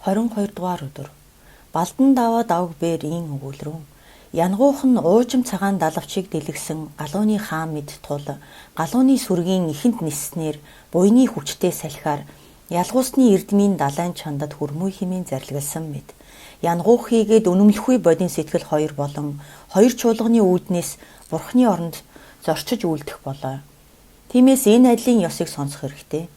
22 дугаар өдөр. Балдан даваа давг бээр ийн өгүүлрүүн. Янгуух нь уужим цагаан далавчийг дэлгсэн галууны хаан мэд тул галууны сүргийн ихэнд ниснээр буйны хүчтэй салхиар ялгуусны эрдмийн далайн чандад хүрмүй химийн зарлаглсан мэд. Янгуух хийгээд үнэмлэхгүй бодин сэтгэл хоёр болон хоёр чуулганы үүднээс бурхны оронд зорчиж үлдэх болоо. Тиймээс энэ адилын ёсыг сонсох хэрэгтэй.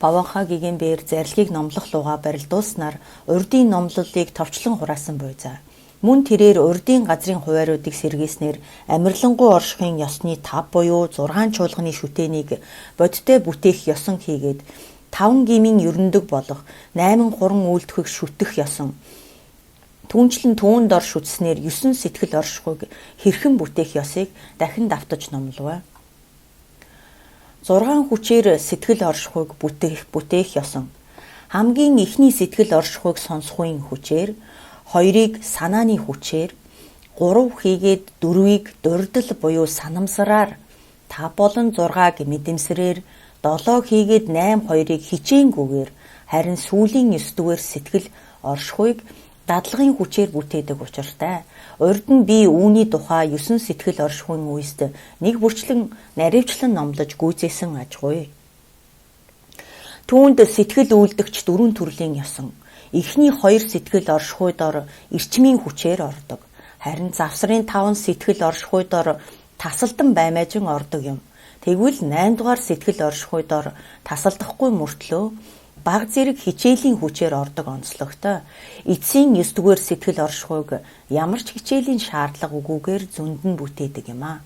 Баванхаа гиген бээр зарилгийг номлох луга барилдуулснаар урдын номлолыг товчлон хураасан буйзаа. Мөн тэрээр урдын газрын хувааруудыг сэргээснээр амирлангуй оршихын ёсны 5 буюу 6 чуулганы шүтээнийг бодиттой бүтээх ёсон хийгээд 5 гимийн ерөндөг болох 8 хуран үйлдэх шүтэх ёсон. Түүнчлэн түүнд ор шүтснээр 9 сэтгэл оршихуйг хэрхэн бүтээх ёсыг дахин давтаж номлов. 6 хүчээр сэтгэл оршихуйг бүтээх ёсон. Хамгийн ихний сэтгэл оршихуйг сонсохын хүчээр, 2-ыг санааны хүчээр, 3 хийгээд 4-ийг дурдл буюу санамсараар, 5 болон 6-г мэдэмсрээр, 7 хийгээд 8 2-ыг хичээнгүйгээр, харин сүүлийн 9 дугаар сэтгэл оршихуйг дадлагын хүчээр бүтээдэг учиртай. Урд нь би үүний тухай 9 сэтгэл оршихуйн үест нэг бүрчлэн наривчлан номлож гүйцээсэн ажгүй. Түүнд сэтгэл үйлдэгч 4 төрлийн ёсон. Эхний 2 сэтгэл оршихуйдор эрчмийн хүчээр ордог. Харин завсрын 5 сэтгэл оршихуйдор тасалдан баймаажин ордог юм. Тэгвэл 8 дугаар сэтгэл оршихуйдор тасалдахгүй мөртлөө баг зэрэг хичээлийн хүчээр ордог онцлогтой. Эцсийн 9 дугаар сэтгэл оршихуйг ямар ч хичээлийн шаардлага үгүйгээр зөнд нь бүтээдэг юм аа.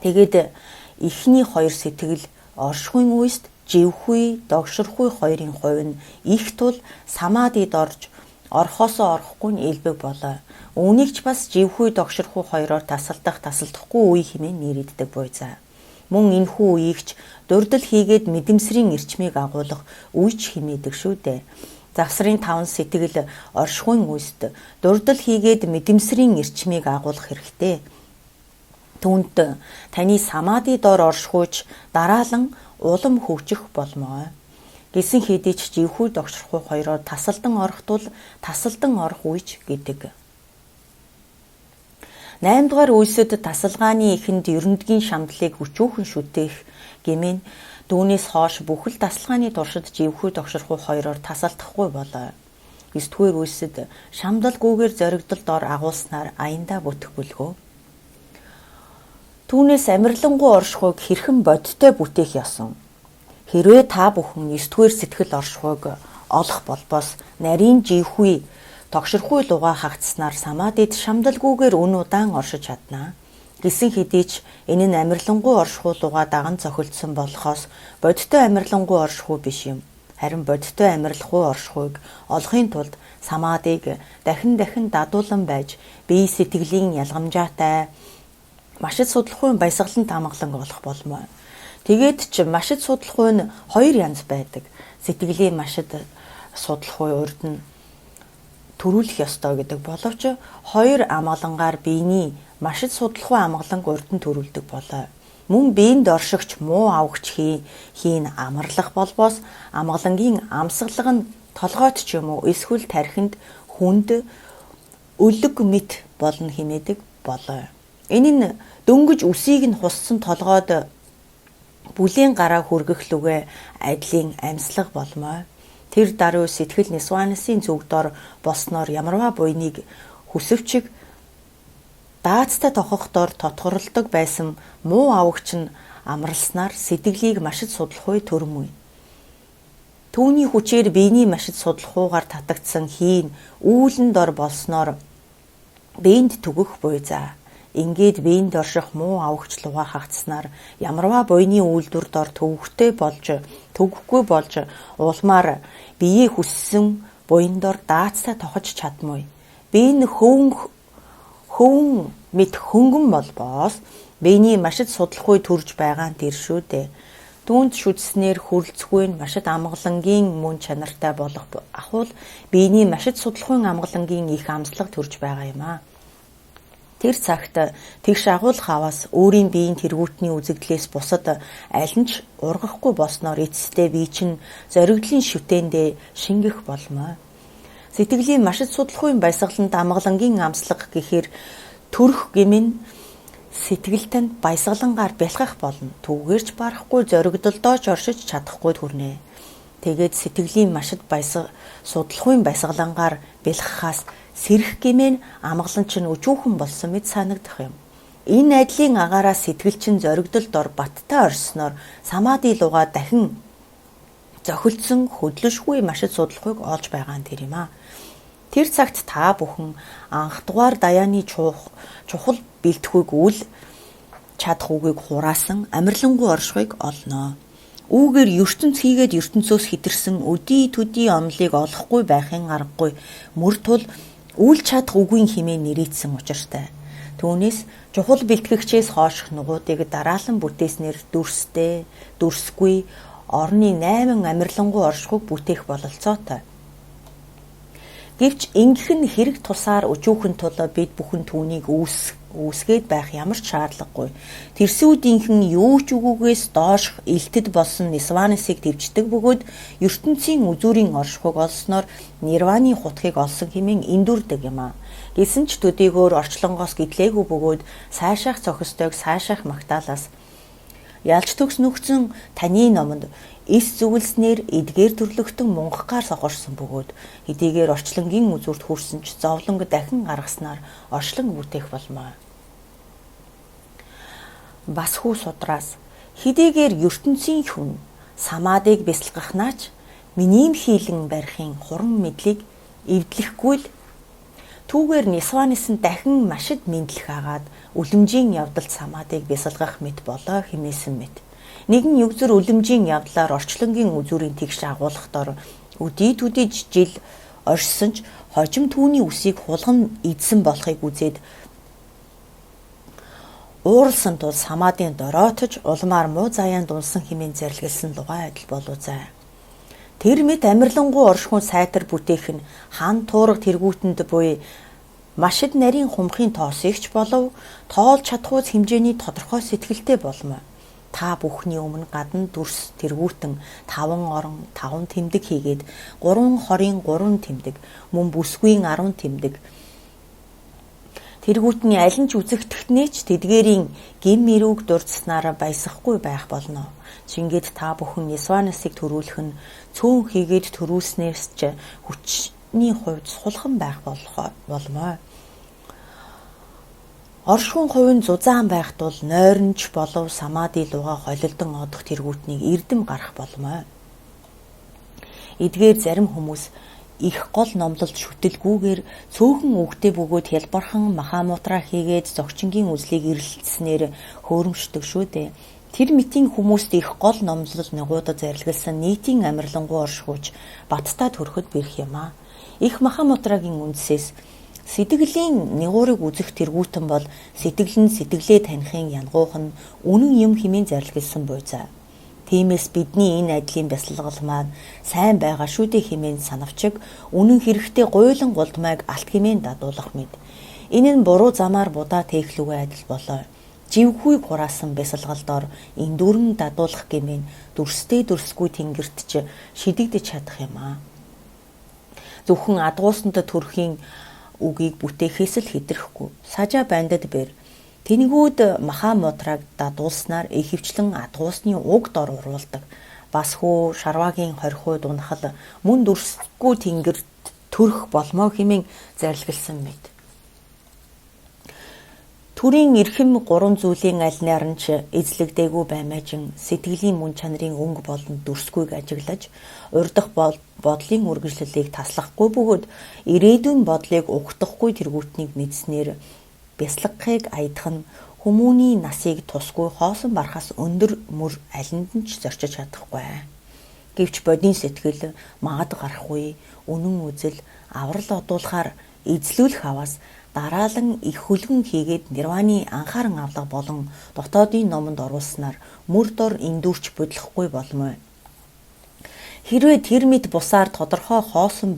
Тэгээд эхний 2 сэтгэл оршихуйн үест живхүй, догшорхуй хоёрын хувь нь их тул самадид орж орхосоо орохгүй нь элбэг болоо. Үүнийг ч бас живхүй, догшорхуй хоёроор тасалдахгүй үе хэмээн нэрийддэг буйзаа. Мөн энэхүү үеийг ч дурдл хийгээд мэдэмсрийн эрчмийг агуулах үеч хэмээдэг шүү дээ. Завсрын 5 сэтгэл оршихуйн үест дурдл хийгээд мэдэмсрийн эрчмийг агуулах хэрэгтэй. Түүнд таны самади дор оршихуйч дараалан улам хөгжих болмоо. Гэсэн хэдий ч живхүй, догшорхуй хоёроор тасалдан орох тул тасалдан орох үеч гэдэг. 8 дугаар үйлсэд тасалгааны эхэнд ерөндөгийн шамдлыг хүчүүхэн шүтээх гэмээн дүүнээс хойш бүхэл тасалгааны туршид живхүй, догшорхуй хоёроор тасалдахгүй болоо. 9 дугаар үйлсэд шамдалгүйгээр зоригдолд ор агуулснаар аяндаа бүтэхгүйлгөө. Түүнээс амирлангуй оршихуйг хэрхэн бодиттой бүтээх ёсон. Хэрвээ та бүхэн 9 дугаар сэтгэл оршихуйг олох болбоос нарийн живхүй, догшорхуй луга хагцснаар самадид шамдалгүйгээр өн удаан оршиж чаднаа. Гэсэн хэдий ч энэ нь амирлангуй оршихуй луга даган цохилдсон болохоос бодиттой амирлангуй оршихуй биш юм. Харин бодиттой амирлахгүй оршихуйг олохын тулд самадиг дахин дадуулан байж бие сэтгэлийн ялгамжаатай машид судлахгүй баясгалан тамгалан болох болмоо. Тэгээд ч машид судлахгүй нь 2 янз байдаг. Сэтгэлийн машид судлахгүй урд нь төрүүлэх ёстой гэдэг боловч 2 амгалангаар биений машид судлахгүй амгаланг урд нь төрүүлдэг болоо. Мөн биеинд оршигч муу авахч хийн амарлах болбоос амгалангийн амсгалаг нь толгойд ч юм уу эсвэл тархинд хүнд өлөг мэт болно хэмээдэг болоо. Энэ нь дөнгөж үсийг нь хуссан толгойд бүлийн гараа хүргэх лүгэ адилын амьслаг болмоо. Тэр даруй сэтгэл Нисванысын зүгдор болсноор ямарваа буйныг хүсвчиг даацтай тохохдоор тотгорлдог байсан муу авагч нь амралснаар сэтгэлийг машид судлахуй төрмөй. Түүний хүчээр биений машид судлахуугаар татагдсан хийн үүлэн дор болсноор биенд түгэх буйзаа. Ингээд биеинд орших муу авагч луга хагцснаар ямарваа буйны үйлдвэр дор төвөхгүй болж улмаар бие хүссэн буйн дор даацтай тохож чадмай. Бие нь хөвөн мэт хөнгөн болбоос биений машид судлахгүй төрж байгаа нь тэр шүү дээ. Түүнд шүтснээр хүрлцгүй машид амгалангийн мөн чанартай болох ахвал биений машид судлахгүй амгалангийн их амслаг төрж байгаа юм аа. Тэр цагт тэгш агуулах аваас өөрийн биеийн тэргүүтний үзэгдлээс бусад аль нь ч ургахгүй болсноор эцэстээ бие чинь зоригдлын шүтээндээ шингэх болмоо. Сэтгэлийн машид судлахуйн баясгаланд амгалангийн амслаг гэхээр төрөх гэмэн сэтгэл танд баясгалангаар бэлхах болно. Түүгээрч барахгүй зоригдолдоо ч оршиж чадахгүй хүрнэ. Тэгээд сэтгэлийн машид судлахуйн баясгалангаар бэлхахаас сэрэх гэмээр амгалан чинь өчүүхэн болсон мэт санагдах юм. Энэ айдлын агаараа сэтгэл чинь зоригдолд ор баттай орсноор самади луга дахин зохилдсон хөдлөшгүй машид судлахуйг олж байгаа нь тэр юм аа. Тэр цагт та бүхэн анх дугаар даяаны чухал бэлтгүйг үл чадах үгийг хураасан амарлингуй оршихуйг олноо. Үүгээр ертөнц хийгээд ертөнцөөс хэтэрсэн өдий төдий онолыг олохгүй байхын аргагүй мөр тул үл чадах үгийн хэмээн нэрийдсэн учиртай. Түүнээс чухал бэлтгэгчээс хойших нугуудыг дараалан бүтээснээр дүрстэй, дүрсгүй орны 8 амарлингуй оршихуйг бүтээх бололцоотой. Гэвч ингэх нь хэрэг тусаар өчүүхэн тул бид бүхэн түүнийг үүсгээд байх ямар ч шаардлагагүй. Тэрсүүдийнхэн юу ч үгүйгээс доошх элтэд болсон Нисванисыг төвчдөг бөгөөд ертөнцийн үзүүрийн оршихуйг олсноор Нирваны хутгийг олсон хэмээн эндүрдэг юм аа. Гэсэн ч төдийгөөр орчлонгоос гэтлээгүй бөгөөд сайшаах зохистойг сайшаах магтаалаас ялж төгс нөхцөн таны номонд эс зүгэлснээр эдгээр төрлөختөн мунгахгаар сохорсон бөгөөд хэдийгээр орчлонгийн үзүүрт хүрсэн ч зовлонг дахин гаргаснаар орчлон бүтээх болмоо. Бас хүү судраас хэдийгээр ертөнцийн хүн самадыг бясалгахнаач миний хийлэн барихын хуран мэдлийг эвдлэхгүй л түүгээр Нисванис нь дахин машид мэдлэх агаад үлэмжийн явдалд самадыг бясалгах мэт болоо хэмээсэн мэт. Нэгэн югзөр үлэмжийн явдлаар орчлонгийн үзүүрийн тэгш агуулах дор өдий төдий жил оршсон ч хожим түүний үсийг хулган идсэн болохыг үзээд ууралсан тул самадын дороотож улмаар муу заяан дунсан хэмээн зарлигласан лугай адил болов зай. Тэр мэд амарлингуй оршихуун сайтар бүтээх нь хан туурга тэргүүтэнд буй машид нарийн хумхын тоосыгч болов тоолж чадхуйц хэмжээний тодорхой сэтгэлтэй болмоо. Та бүхний өмнө гадна дүрс тэргүүтэн 5 орон 5 тэмдэг хийгээд 3 хорийн 3 тэмдэг мөн бүсгүйн 10 тэмдэг тэргүүтний аль нь ч үзэгдэхнээч тэдгээрийн гим мэрүүг дурдснараа баясахгүй байх болно. Чингээд та бүхэн Нисванисыг төрүүлэх нь цөөн хийгээд төрүүлснээс ч хүчний хувьд сулхан байх болмоо. Оршихуун хувийн зузаан байх тул нойронч болов самади луга холилдон одох тэргүүтнийг эрдэм гарах болмоо. Эдгээр зарим хүмүүс их гол номлолд шүтэлгүйгээр цөөхөн үгтэй бөгөөд хялбархан махамутра хийгээд зогчингийн үзлийг эрэлтснээр хөөрөмжтөг шүү дээ. Тэр мэтийн хүмүүст их гол номлол нэгуудад зарлигласан нийтийн амарлингуй оршихуйч баттай төрөхөд бэрх юм аа. Их махамутрагийн үндсээс сэтгэлийн нэгуурыг үзэх тэргүүтэн бол сэтгэл нь сэтгэлээ танихын янгуух нь үнэн юм хэмээн зарлигласан буй заа. Тиймээс бидний энэ айдлын бясалгал маань сайн байгаа шүү дээ хэмээн санавчиг үнэн хэрэгтэй гуйлан гулдмайг алт хэмээн дадуулах мэд. Энэ нь буруу замаар будаа тээхлүүгээ адил болоо. Живхүйг хураасан бясалгалдоор эндүрэн дадуулах гэмээн дүрстэй дүрсгүй тэнгэрт ч шидэгдэж чадах юм аа. Зөвхөн адгуусанд төрхийн үгийг бүтээхээс л хэтрэхгүй. Сажа бандад бэр тэнгүүд махамутраг дадуулснаар ихэвчлэн адгуусны уг дор уруулдаг. Бас хүү шарвагийн хорхой дунахал мөн дүрсгүй тэнгэрт төрөх болмоо хэмээн зарлигласан мэд. Төрийн эрхэм 3 зүйлийн аль наар нь ч эзлэгдээгүй баймаажин сэтгэлийн мөн чанарын өнгө болон дүрсгүйг ажиглаж урдах бодлын үргэлжлэлийг таслахгүй бөгөөд ирээдүйн бодлыг угтахгүй тэргүүтнийг мэдснээр бясалгахыг аядах нь хүмүүний насыг тусгүй хоосон барахаас өндөр мөр алинд нь ч зорчиж чадахгүй. Гэвч бодийн сэтгэл маад гарахгүй үнэн үзэл аврал одуулахаар эзлүүлэх аваас дараалан их хөлгөн хийгээд нирваны анхааран авлага болон дотоодын номонд оруулснаар мөр дор эндүрч бодлохгүй болмоо. Хэрвээ тэр мэд бусаар тодорхой хоосон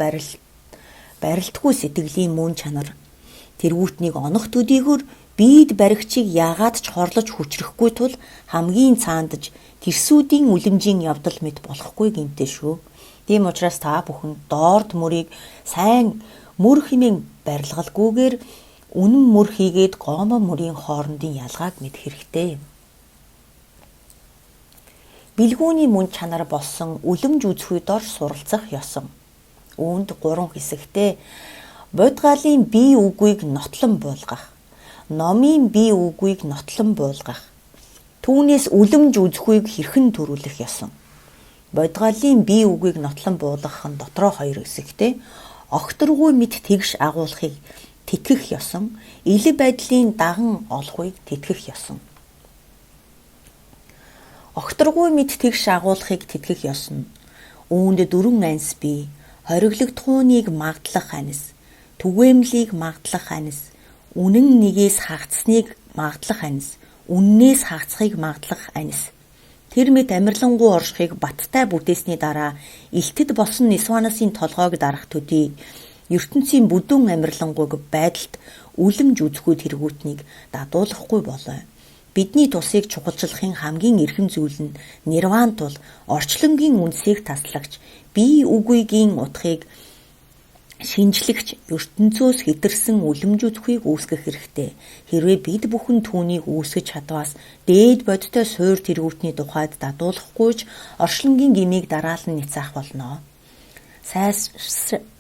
барилтгүй сэтгэлийн мөн чанар Тэргүүтнийг онох төдийгөр биед баригчийг яагаад ч хорлож хүчрэхгүй тул хамгийн цаандаж тэрсүүдийн үлэмжийн явдал мэт болохгүй гэмтэй шүү. Тийм учраас та бүхэн доорд мөрийг сайн мөр хэмээн барилгалгүйгээр үнэн мөр хийгээд гомоо мөрийн хоорондын ялгааг мэдэх хэрэгтэй. Билгүүний мөн чанар болсон үлэмж үзэхүй дор суралцах ёсон. Үүнд 3 хэсэгтэй бодгалын бие үгүйг нотлон буулгах, номын бие үгүйг нотлон буулгах, түүнээс үлэмж үзэхүйг хэрхэн төрүүлэх ёсон. Бодгалын бие үгүйг нотлон буулгах нь дотроо 2 хэсэгтэй огторгүй мэд тэгш агуулхыг тэтгэх ёсон, илэг байдлын даган олохыг тэтгэх ёсон. Огторгүй мэд тэгш агуулхыг тэтгэх ёсон. Үүнд 4 анис бий: хориглогдохууныг магдлах анис, түгээмлийг магдлах анис, үнэн нэгээс хагацсныг магдлах анис, үннээс хагацхыг магдлах анис. Тэр мэд амирлангуй оршихыг баттай бүтээсний дараа илтэд болсон Нисванасын толгойг дарах төдий ертөнцийн бүдүүн амирлангуйг байдалд үлэмж үзэхгүй тэргүүтнийг дадуулахгүй болоо. Бидний тусыг чухалчлахын хамгийн эрхэм зүйл нь нирван тул орчлонгийн үндсийг таслагч, бие үгүйгийн утгыг шинжлэгч, ертөнцөөс хэтэрсэн үлэмж үзэхүйг үүсгэх хэрэгтэй. Хэрвээ бид бүхэн түүнийг үүсгэж чадваас дээд бодтой суур тэргүүтний тухайд дадуулахгүй ч орчлонгийн гмийг дараалан няцаах болно.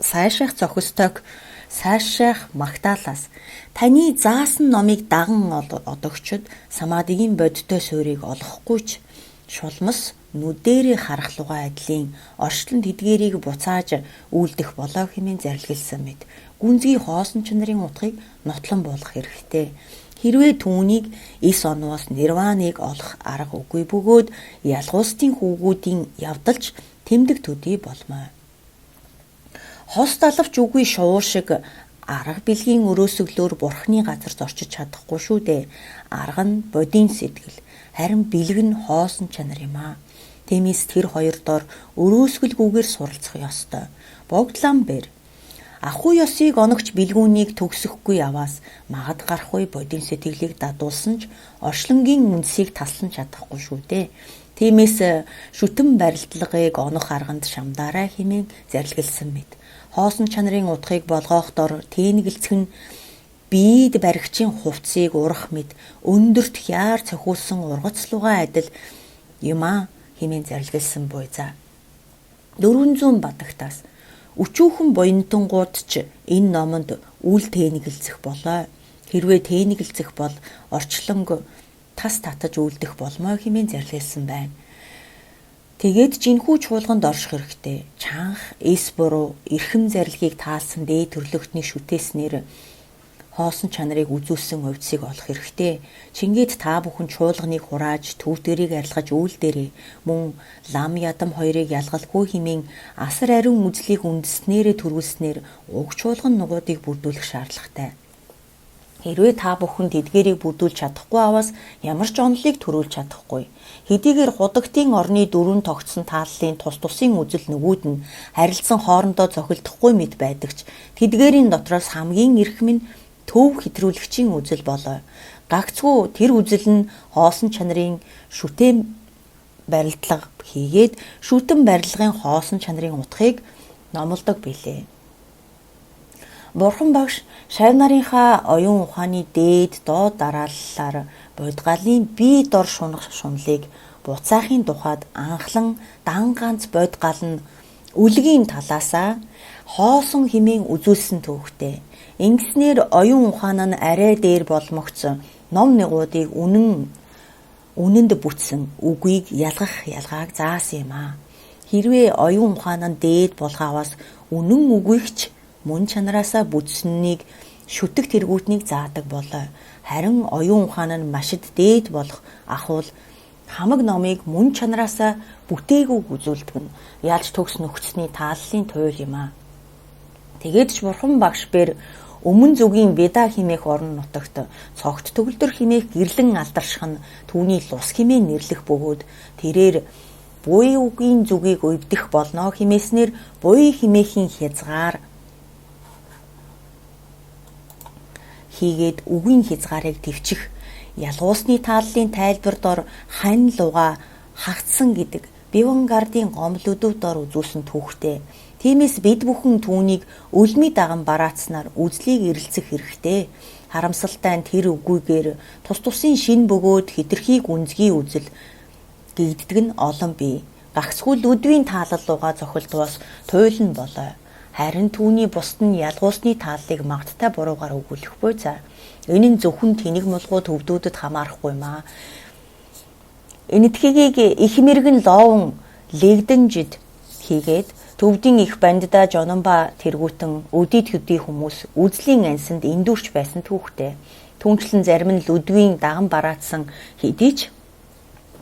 Сайшаах зохистойг сайшаах магтаалаас таны заасан номыг даган одогчд самадигийн бодтой суурийг олохгүй ч шулмас нүдэрээ харах лугай адилын орчлон тэдгэрийг буцааж үйлдэх болоо хэмээн зарлигласан мэт гүнзгий хоосон чанарын утгыг нотлон буулгах хэрэгтэй. Хэрвээ түүнийг эс онвоос нирваныг олох арга үгүй бөгөөд ялгуустын хүүгүүдийн явдалч тэмдэг төдий болмоо. Хос далавч үгүй шувуу шиг арга бэлгийн өрөөсөглөөр бурхны газарт орчиж чадахгүй шүү дээ. Арга нь бодийн сэтгэл, харин бэлэг нь хоосон чанар юм аа. Тиймээс тэр хоёр дор өрөөсгөлгүйгээр суралцах ёстой. Богдлан бэр. Ахуй ёсыг оногч бэлгүүнийг төгсөхгүй яваас магад гарахгүй бодийн сэтгэлийг дадуулсан ч орчлонгийн үндсийг таслан чадахгүй шүү дээ. Тиймээс шүтэн барилдлагыг онох арганд шамдаарай хэмээн зарлигласан мэт. Хоосон чанарын утгыг болгоох дор тэнэгэлцэх нь биед баригчийн хувцсыг урах мэд өндөрт хяар цохиулсан ургац лугай адил юм аа хэмээн зарлигласан буй за. 400 бадагтаас өчүүхэн буянтангууд ч энэ номонд үл тэнэгэлцэх болоо. Хэрвээ тэнэгэлцэх бол орчлонг тас татаж үлдэх болмоо хэмээн зарлигласан байна. Тэгээд жинхүү чуулганд орших хэрэгтэй. Чанх, эс буруу, эрхэм зарилгийг таалсан дээд төрлөختний шүтээснээр хоосон чанарыг үзүүлсэн хувьцыг олох хэрэгтэй. Чингээд та бүхэн чуулганыг хурааж, төвтгэрийг арилгаж үйлдээрээ мөн лам ядам хоёрыг ялгалгүй хэмээн асар ариун үзлийг үндэснээрээ төрүүлснээр уг чуулган нугуудыг бүрдүүлэх шаардлагатай. Хэрвээ та бүхэн тэдгэрийг бүрдүүлж чадахгүй аваас ямар ч онолыг төрүүлж чадахгүй. Хэдийгээр худагтын орны 4 тогтсон тааллын тус тусын үзэл нөгүүд нь харилцан хоорондоо зохилдохгүй мэт байдаг ч тэдгэрийн дотроос хамгийн эрхэм нь төв хэтрүүлэгчийн үзэл болоо. Гагцгүй тэр үзэл нь хоосон чанарын шүтэн барилдлага хийгээд шүтэн барилгын хоосон чанарын утгыг номлодог билээ. Бурхан багш шав нарынхаа оюун ухааны дээд доод дарааллаар бодгалын бие дор шунах шунлыг буцаахын тухайд анхлан дан ганц бодгал нь үлгийн талаасаа хоосон хэмээн үзүүлсэн төвхтэй. Ингэснээр оюун ухаан нь арай дээр боломогцсон ном нэгуудыг үнэнд бүтсэн үгийг ялгах ялгааг заасан юм аа. Хэрвээ оюун ухаан нь дээд болгоовоос үнэн үгүйгч мөн чанараасаа бүтсэнийг шүтэг тэргүүтнийг заадаг болоо. Харин оюун ухаан нь машид дээд болох ахвал хамаг номыг мөн чанараасаа бүтээгүй үзүүлдэг нь ялж төгс нөхцөний тааллын туйл юм аа. Тэгээд ч бурхан багш бэр өмнө зүгийн Веда химээх орон нутагт цогт төгөлдөр химээх гэрлэн алдарших нь түүний лус химээ нэрлэх бөгөөд тэрээр буй үгийн зүгийг өвдөх болно химээснэр буй химээхийн хязгаар хийгээд үгийн хязгаарыг төвчих, ялгуусны тааллын тайлбар дор хань луга хагцсан гэдэг Бивангардын гомлөдөв дор үзүүлсэн түүхтэй. Тиймээс бид бүхэн түүнийг өлмий даган бараацснаар үзлийг эрэлцэх хэрэгтэй. Харамсалтай нь тэр үгүйгээр тус тусын шин бөгөөд хэтэрхийг үнзгий үзэл гэгддэг нь олон бий. Гагцхүү Людвийн таалаллууга зохилдвоос туйлн болоо. Харин түүний бусд нь ялгуусны тааллыг магттай буруугаар өгүүлэхгүй за. Энэ нь зөвхөн тэнэг мулгуу төвдүүдэд хамаарахгүй маа. Энэтхэгийг их мэргэн лоовн лэгдэнжид хийгээд төвдийн их бандда жономба тэргүүтэн өдий төдий хүмүүс үзлийн ансанд эндүрч байсан түүхтэй. Түүнчлэн зарим нь Людвийн даган бараацсан хэдий ч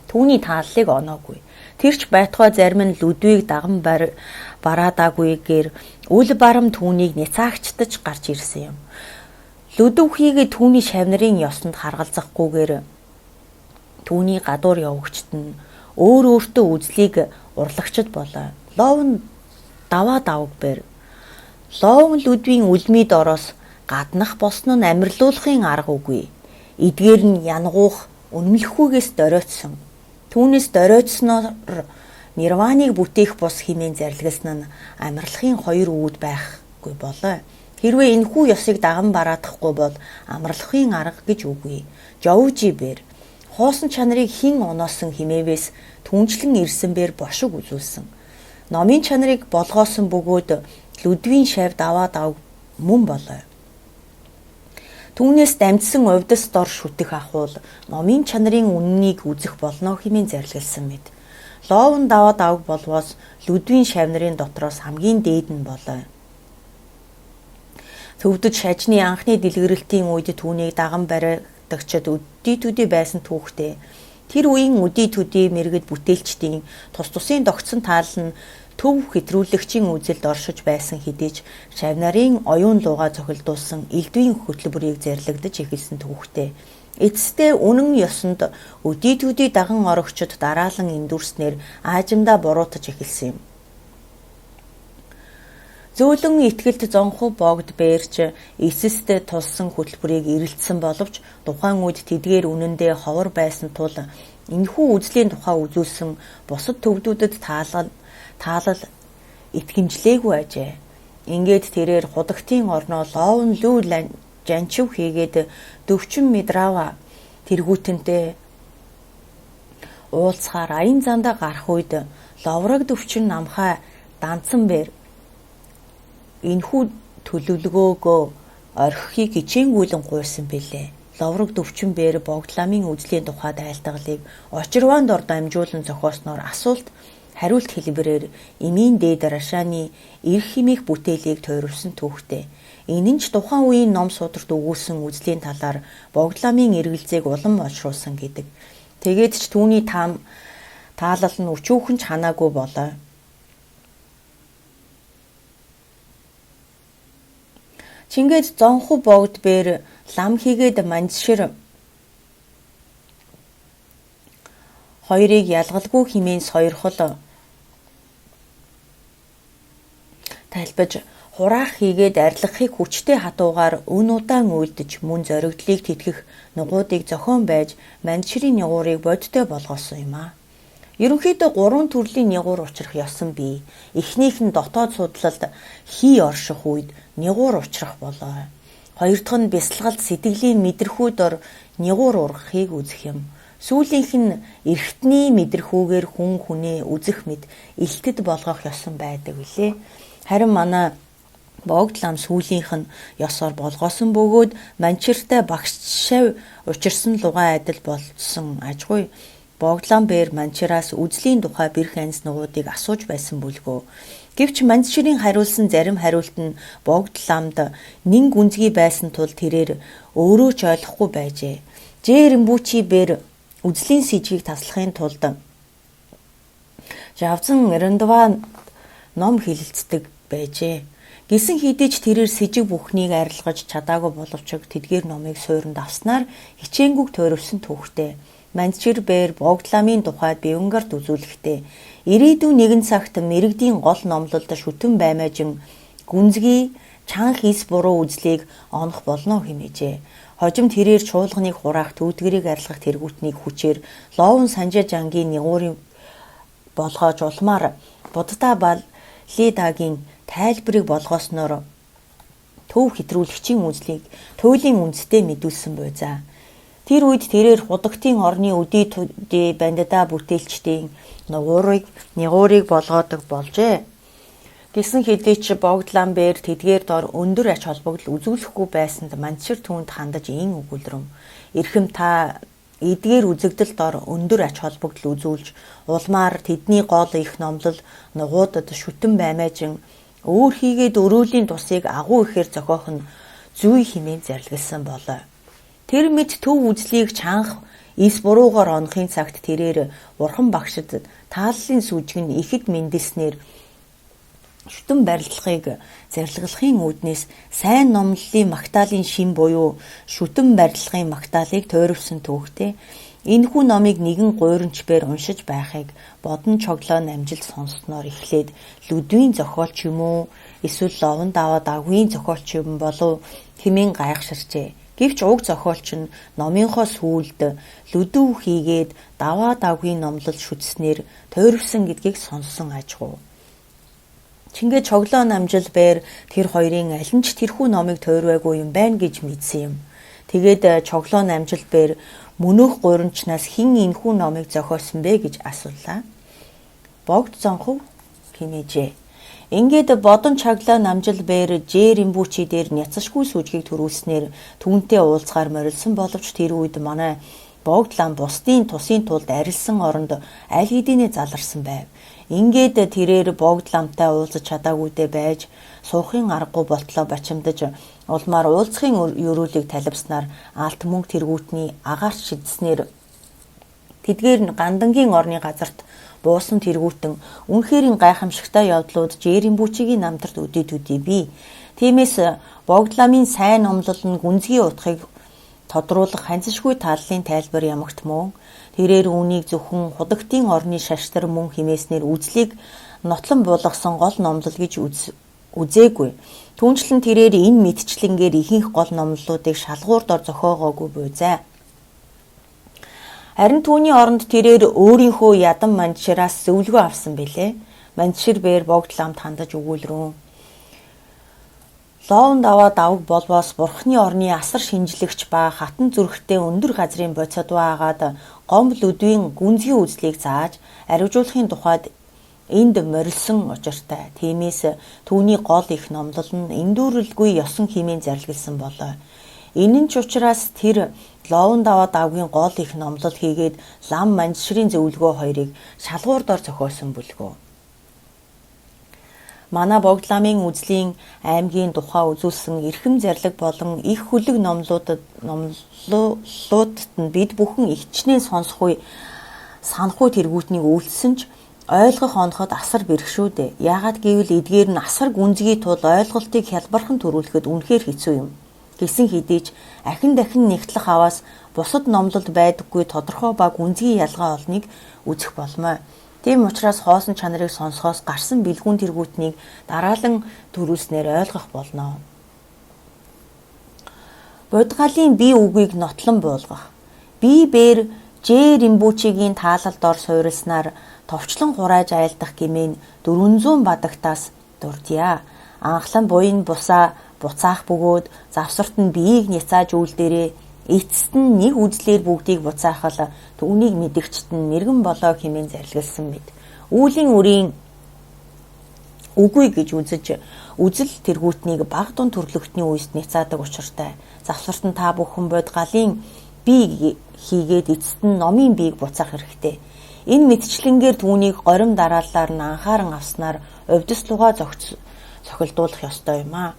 түүний тааллыг оноогүй. Тэрч байтугай зарим нь Людвиг даган бараадаагүйгээр үл барам түүнийг няцаагчдаж гарч ирсэн юм. Людвиг түүний шавнарын ёсонд харгалзахгүйгээр түүний гадуур явагчд нь өөртөө үзлийг урлагчд болоо. Ловн даваа давг бэр. Ловн Людвийн үлмид ороос гаднах босно нь амьрлуулахын арга үгүй. Эдгээр нь янгуух үнэмлэхүйгээс доройтсон. Түүнээс доройтсноор нирваныг бүтээх бус хэмээн зарлигсан нь амарлахын хоёр үүд байхгүй болоо. Хэрвээ энэхүү ёсыг даган бараадахгүй бол амарлахын арга гэж үгүй. Жовжи бэр. Хоосон чанарыг хэн оноосон хэмээвээс түнчлэн ирсэн бэр бошиг үзүүлсэн. Номын чанарыг болгоосон бөгөөд Людвийн шав даваа давг мөн болоо. Түүнээс дамжсан увдас дор шүтэх ахуул номын чанарын үннийг үзэх болно хэмээн зарлигласан мэд. Ловн даваа давг болвоос Людвийн шавнарын дотроос хамгийн дээд нь болоо. Төвдөж шажны анхны дэлгэрэлтийн үед түүнийг даган баригдагчид өдий төдий байсан түүхтэй. Тэр үеийн өдий төдий мэрэгд бүтээлчдийн тус тусын тогтсон таал нь төв хэтрүүлэгчийн үзэлд оршиж байсан хэдий ч шавнарын оюун лууга цохилдуулсан элдвийн хөтөлбөрийг зарлагдаж эхэлсэн түүхтэй. Эцэстээ үнэн ёсонд өдий төдий даган орогчид дараалан эндүрснээр аажимдаа буруутаж эхэлсэн юм. Зөөлөн итгэлд зонхуу богд бээрч эсэст тулсан хөтөлбөрийг эрэлцсэн боловч тухайн үед тэдгээр үнэндээ ховор байсан тул энэхүү үзлийн тухай үзүүлсэн бусад төвдүүдэд таалал итгэмжлээгүй ажээ. Ингээд тэрээр худагтын орноо ловн лүү жанчив хийгээд дөвчин Медрава тэргүүтэнтэй уулзахаар аян зандаа гарах үед ловраг дөвчин намхай данцсан бэр энэхүү төлөвлөгөөгөө орхихыг хичээнгүйлэн гуйсан билээ. Ловрог дөвчин бээр богдламын үзлийн тухайд айлтгалыг очирваанд ор дамжуулан зохиосноор асуулт хариулт хэлбэрээр эмийн дээд рашааны эрх хэмээх бүтээлийг тойрвсон түүхтэй. Энэ нь ч тухайн үеийн ном сударт өгүүлсэн үзлийн талаар богдламын эргэлзээг улам олшруулсан гэдэг. Тэгээд ч түүний таалал нь өчүүхэн ч ханаагүй болоо. Чингээд зонхуу богд бээр лам хийгээд манжшир хоёрыг ялгалгүй хэмээн сойрхол тайлбаж хураах хийгээд арилгахыг хүчтэй хатуугаар өн удаан үйлдэж мөн зоригдлыг тэтгэх нугуудыг зохион байж манжширын нигуурыг бодтой болгосон юм а. Ерөнхийдөө 3 төрлийн нигуур учрах ёсон бий. Эхнийх нь дотоод судлалд хий орших үед нигуур учрах болоо. Хоёр дахь нь бясалгалд сэтгэлийн мэдрэхүйдор нигуур ургахыг үзэх юм. Сүүлийнх нь эргэтний мэдрэхүүгээр хүн хүнээ үзэх мэд илтэд болгох ёсон байдаг үлээ. Харин манай богдлам сүүлийнх нь ёсоор болгоосон бөгөөд манчиртай багш шав учирсан лугай адил болцсон ажгүй. Богдлам бээр манчираас үзлийн тухай бэрх анс нугуудыг асууж байсан бүлгөө. Гэвч манчирын хариулсан зарим хариулт нь богдламд нэн гүнзгий байсан тул тэрээр өөрөө ч ойлгохгүй байжээ. Жээрэмбүүчи бээр үзлийн сэжгийг таслахын тулд Жавзан Рандва ном хэлэлцдэг байжээ. Гисэн хэдий ч тэрээр сэжиг бүхнийг арилгаж чадаагүй боловч тэдгээр номыг суурьнд авснаар хичээнгүг тойрвсон түүхтэй. Манчир бээр богдламын тухайд Бивангард үзүүлэхдээ ирээдүйн нэгэн цагт мэрэгдийн гол номлолд шүтэн баймаажин гүнзгий чанх ис буруу үзлийг онох болно хэмээжээ. Хожим тэрээр чуулганыг хураах, төвдгэрийг арилгах тэргүүтнийг хүчээр Ловн Санжаажангийн нигуурын болгоож улмаар Будда Балидагийн тайлбарыг болгоосноор төв хэтрүүлэгчийн үзлийг туйлын үндэстэй мэдүүлсэн буйзаа. Тэр үед тэрээр худагтын орны өдий төдий бандада бүтээлчдийн нигуурыг болгоодог болжээ. Гэсэн хэдий ч Богдланбер тэдгээр дор өндөр ач холбогдол үзүүлэхгүй байсанд Манчир түүнд хандаж ийн өгүүлрэм. Эрхэм та эдгээр үзэгдэл дор өндөр ач холбогдол үзүүлж улмаар тэдний гол их номлол нугуудад шүтэн баймаажин өөр хийгээд өрөөлийн тусыг агуу ихээр зохиох нь зүй хэмээн зарлигласан болоо. Тэр мэд төв үзлийг чанх ис буруугаар онохын цагт тэрээр Бурхан багшид тааллын сүжиг нь ихэд мэндэлснээр шүтэн барилгыг зарилгалахын үүднээс сайн номлолын магтаалын шин буюу шүтэн барилгын магтаалыг тойрвсон түүхтэй энэхүү номыг нэгэн гуйрамчбээр уншиж байхыг бодон цоглоон амжилт сонссноор эхлээд Лүдвийн зохиолч юм уу эсвэл Ловн Даваадагийн зохиолч юм болов хэмээн гайхширчээ. Гэвч уг зохиолч нь номынхоо сүүлд Лүдв хийгээд Даваадагийн номлол шүтснээр тойрвсон гэдгийг сонссон ажгүй. Чингээ цоглоон амжилбээр тэр хоёрын аль нь ч тэрхүү номыг тойрваагүй юм байна гэж мэдсэн юм. Тэгээд цоглоон амжилбээр мөнөөх гуйрамчнаас хэн энэхүү номыг зохиосон бэ гэж асуулаа. Богд зонхов хэмээжээ. Ингээд бодон цоглоон амжилбээр Римбучи дээр няцашгүй сүжгийг төрүүлснээр түүнтэй уулзгаар морилсон боловч тэр үед манай Богдлан бусдын тусын тулд арилсан оронд аль хэдийнэ заларсан байв. Ингээд тэрээр Богдламтай уулзаж чадаагүйдээ байж суухын аргагүй болтлоо бачимдаж улмаар уулзахын ёроолыг талбснаар алт мөнгө тэргүүтний агаарч шидснээр тэдгээр нь гандангийн орны газарт буусан тэргүүтэн үнэхэрийн гайхамшигтай явдлууд Римбучигийн намтарт өдий төдий бий. Тиймээс Богдламын сайн номлол нь гүнзгий утгыг тодруулах ханцшгүй тааллын тайлбар ямагт мөн тэрээр үүнийг зөвхөн худагтын орны шаштар мөн химээснээр үзлийг нотлон буулгасан гол номлол гэж үзээгүй. Түүнчлэн тэрээр энэ мэдчлэнгээр ихэнх гол номлолуудыг шалгуур дор зохиогоогүй буйзаа. Харин түүний оронд тэрээр өөрийнхөө ядан Манчираас зөвлөгөө авсан билээ. Манчир бээр Богдламд хандаж өгүүлрүүн. Ловн Даваадаг болбоос Бурхны орны асар шинжлэгч ба хатан зүрхтэй өндөр газрын бодисод байгаад Гомб Лүдвийн гүнзгий үзлийг зааж ариужуулахын тухайд энд морилсон учиртай. Тиймээс түүний гол их номлол нь эндүүрэлгүй ёсон хэмээн зарлигласан болоо. Энэ нь ч учраас тэр Ловн Даваадагийн гол их номлол хийгээд лам Манчирийн зөвлөгөө хоёрыг шалгуур дор зохиосон бүлгөө. Манай Богдламын үзлийн аймгийн тухай үзүүлсэн эрхэм зарлиг болон их хүлэг номлуудад нь бид бүхэн ихчнээ санахгүй тэргүүтнийг үйлдсэн ч ойлгох оноход асар бэрх шүү дээ. Яагаад гэвэл эдгээр нь асар гүнзгий тул ойлголтыг хялбархан төрүүлэхэд үнэхээр хэцүү юм. Гэсэн хэдий ч ахин дахин нэгтлэх аваас бусад номлолд байдаггүй тодорхой ба гүнзгий ялгаа олныг үзэх болмоо. Тийм учраас хоосон чанарыг сонсохоос гарсан бэлгүүн тэргүүтнийг дараалан төрүүлснээр ойлгох болно. Бодгалын бие үгийг нотлон буулгах. Бие бээр Римбучигийн таалал дор суурилснаар товчлон хурааж айлдах гэмээн 400 бадагтаас дурдъя. Анхлан буян бусаа буцаах бөгөөд завсарт нь биеийг няцааж үлдээрээ эцэст нь нэг үзлээр бүгдийг буцаахал түүнийг мэдэгчт нь мэрэгэн болоо хэмээн зарлигласан мэд. Үүлийн үрийн үгүй гэж үзэл тэргүүтнийг баг дун төрлөختний үест няцаадаг учиртай. Завсарт нь та бүхэн Бодгалын бие хийгээд эцэст нь номын биеийг буцаах хэрэгтэй. Энэ мэдчлэнгээр түүнийг горим дарааллаар нь анхааран авснаар увдслугаа цохилдуулах ёстой юм а.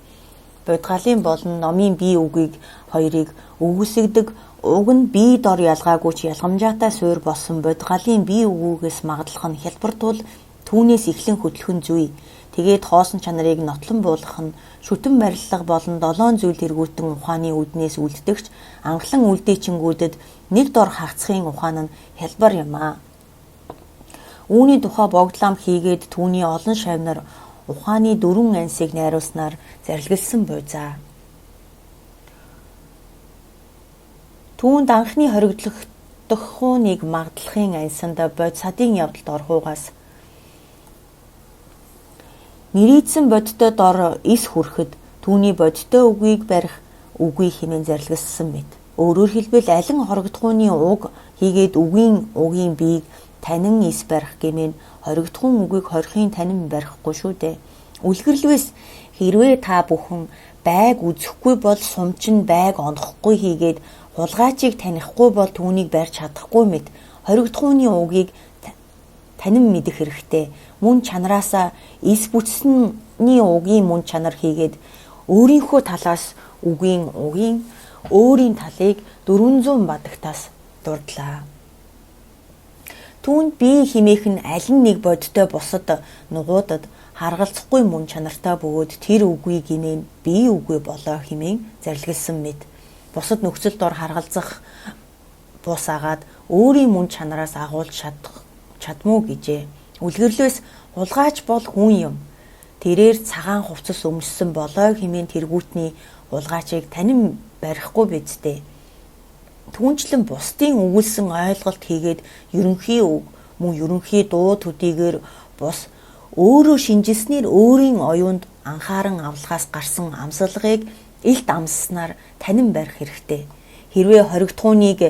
Бодгалын болон номын бие үгийг хоёрыг үгүйсгдэг уг нь бие дор ялгаагүй ч ялгамжаатай суур болсон Бодгалын бие үгээс магадлах нь хялбартуул түүнээс эхлэн хөтлөх нь зүй. Тэгээд хоосон чанарыг нотлон буулгах нь шүтэн барилга болон 7 зүйл тэргүүтэн ухааны үднээс үлддэгч анхлан үлдээчингүүдэд нэг дор хагцхийн ухаан нь хялбар юм а. Үүний тухай Богдлам хийгээд түүний олон шавнар ухааны 4 ансыг найруулснаар зарилгалсан буй за. Түүнд анхны хоригдлох хууныг магадлахын ансанд бод садын явдалд орхуугаас нэрийдсэн бодтой дор эс хүрэхэд түүний бодтой үгийг барих үгүй хэмээн зарилгалсан мэт. Өөрөөр хэлбэл алин хоригдохууны уг хийгээд угийн биег танин эс барих гэмээн хоригдохуун үгийг хорихын танин барихгүй шүү дээ. Үлгэрлвээс хэрвээ та бүхэн байг үзэхгүй бол сумчин байг онохгүй хийгээд хулгайчийг танихгүй бол түүнийг барьж чадахгүй мэт хоригдохууны угийг танин мэдэх хэрэгтэй. Мөн чанараасаа эс бүтсний угийн мөн чанар хийгээд өөрийнхөө талаас угийн өөрийн талыг 400 бадагтаас дурдлаа. Түүнд бие химээх нь аль нэг бодтой бусад нугуудад харгалзахгүй мөн чанартай бөгөөд тэр үгүй гинэн бие үгүй болоо хэмээн зарилгалсан мэт. Бусад нөхцөлд ор харгалзах бус агаад өөрийн мөн чанараас агуулж чадмуу гэжээ. Үлгэрлвээс хулгайч бол хүн юм. Тэрээр цагаан хувцас өмссөн болоо хэмээн тэргүүтний хулгайчийг танин барихгүй бидтэй. Түүнчлэн бусдын өгүүлсэн ойлголт хийгээд ерөнхий үг мөн ерөнхий дуу төдийгээр бус өөрөө шинжилснээр өөрийн оюунд анхааран авлахаас гарсан амсгалгыг илт амсснаар танин барих хэрэгтэй. Хэрвээ хоригдохууныг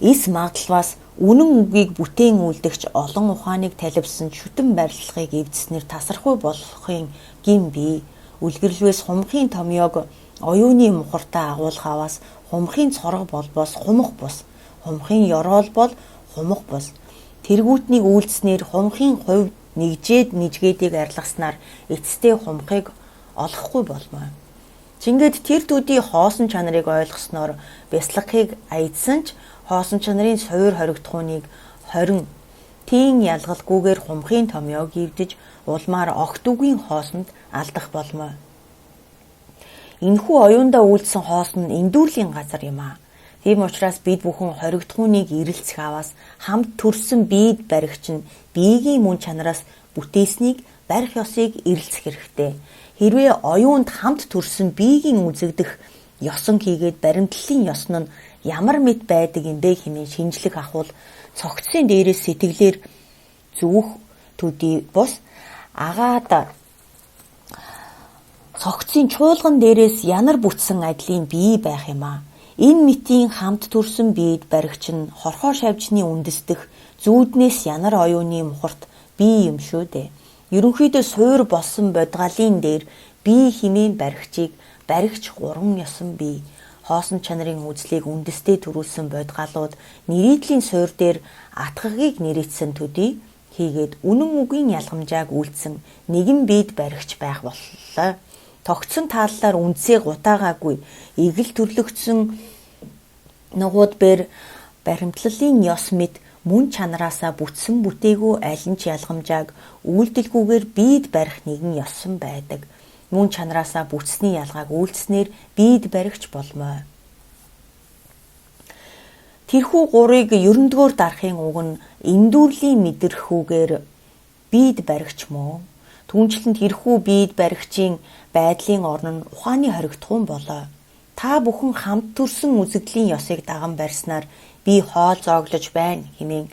эс магадлалаас үнэн үгийг бүтээн үлдэгч олон ухааныг талибсан шүтэн барилгыг эвдснээр тасархуй болохын гин бий. Үлгэрлвээс хумхын томьёог оюуны мухартаа агуулхаваас хумхын цорго болбоос хумх бус, хумхын ёроол бол хумх бус. Тэргүүтнийг үйлдснээр хумхын хувь нижгээдийг арилгаснаар эцэстээ хумхыг олохгүй болмоо. Чингээд тэр төдий хоосон чанарыг ойлгосноор бясалгахыг аядсан ч хоосон чанарын суур хоригдохууныг 20 тийм ялгалгүйгээр хумхын томьёог ивдэж улмаар огт үгийн хоосонд алдах болмоо. Энэхүү оюундаа үйлдсэн хоос нь эндүүрлийн газар юм аа. Тийм учраас бид бүхэн хоригдохууныг ирэлцэх аваас хамт төрсөн биед баригч нь биеийн мөн чанараас бүтээснийг барих ёсыг ирэлцэх хэрэгтэй. Хэрвээ оюунд хамт төрсөн биеийн үзэгдэх ёсон хийгээд баримтлалын ёсон нь ямар мэт байдаг юм бэ хэмээн шинжлэх ахуул цогцсын дээрээс сэтгэлээр зүөх төдий бус агаад цогцын чуулган дээрээс янар бүтсэн адилын бие байх юм аа. Энэ мэтийн хамт төрсөн биед баригч нь хорхоо шавжны үндэслэх зүүднээс янар оюуны мухарт бие юм шүү дээ. Ерөнхийдөө суур болсон бодгалын дээр бие химийн баригчийг баригч 3 ёсон бие. Хоосон чанарын үзлийг үндэстэй төрүүлсэн бодгалууд нэрийдлийн суур дээр атгагийг нэрийдсэн төдий хийгээд үнэн үгийн ялгамжааг үйлдсэн нэгэн биед баригч байх боллоо. Тогтсон тааллаар үндсээ гутаагаагүй игэл төрлөгдсөн нугууд бэр баримтлалын ёс мэт мөн чанараасаа бүтсэн бүтээгүү аль нь ч ялгамжааг үйлдэлгүйгээр биед барих нэгэн ёсон байдаг. Мөн чанараасаа бүтсний ялгааг үйлдснээр биед баригч болмоо. Тэрхүү гурыг ерөндгөөр дарахын уг нь эндүрлийн мэдрэхүүгээр биед баригч мөн. Түүнчлэн тэрхүү биед баригчийн байдлын орн нь ухааны хоригдохуун болоо. Та бүхэн хамт төрсөн үзэгдлийн ёсыг даган барьснаар би хоол зооглож байна хэмээн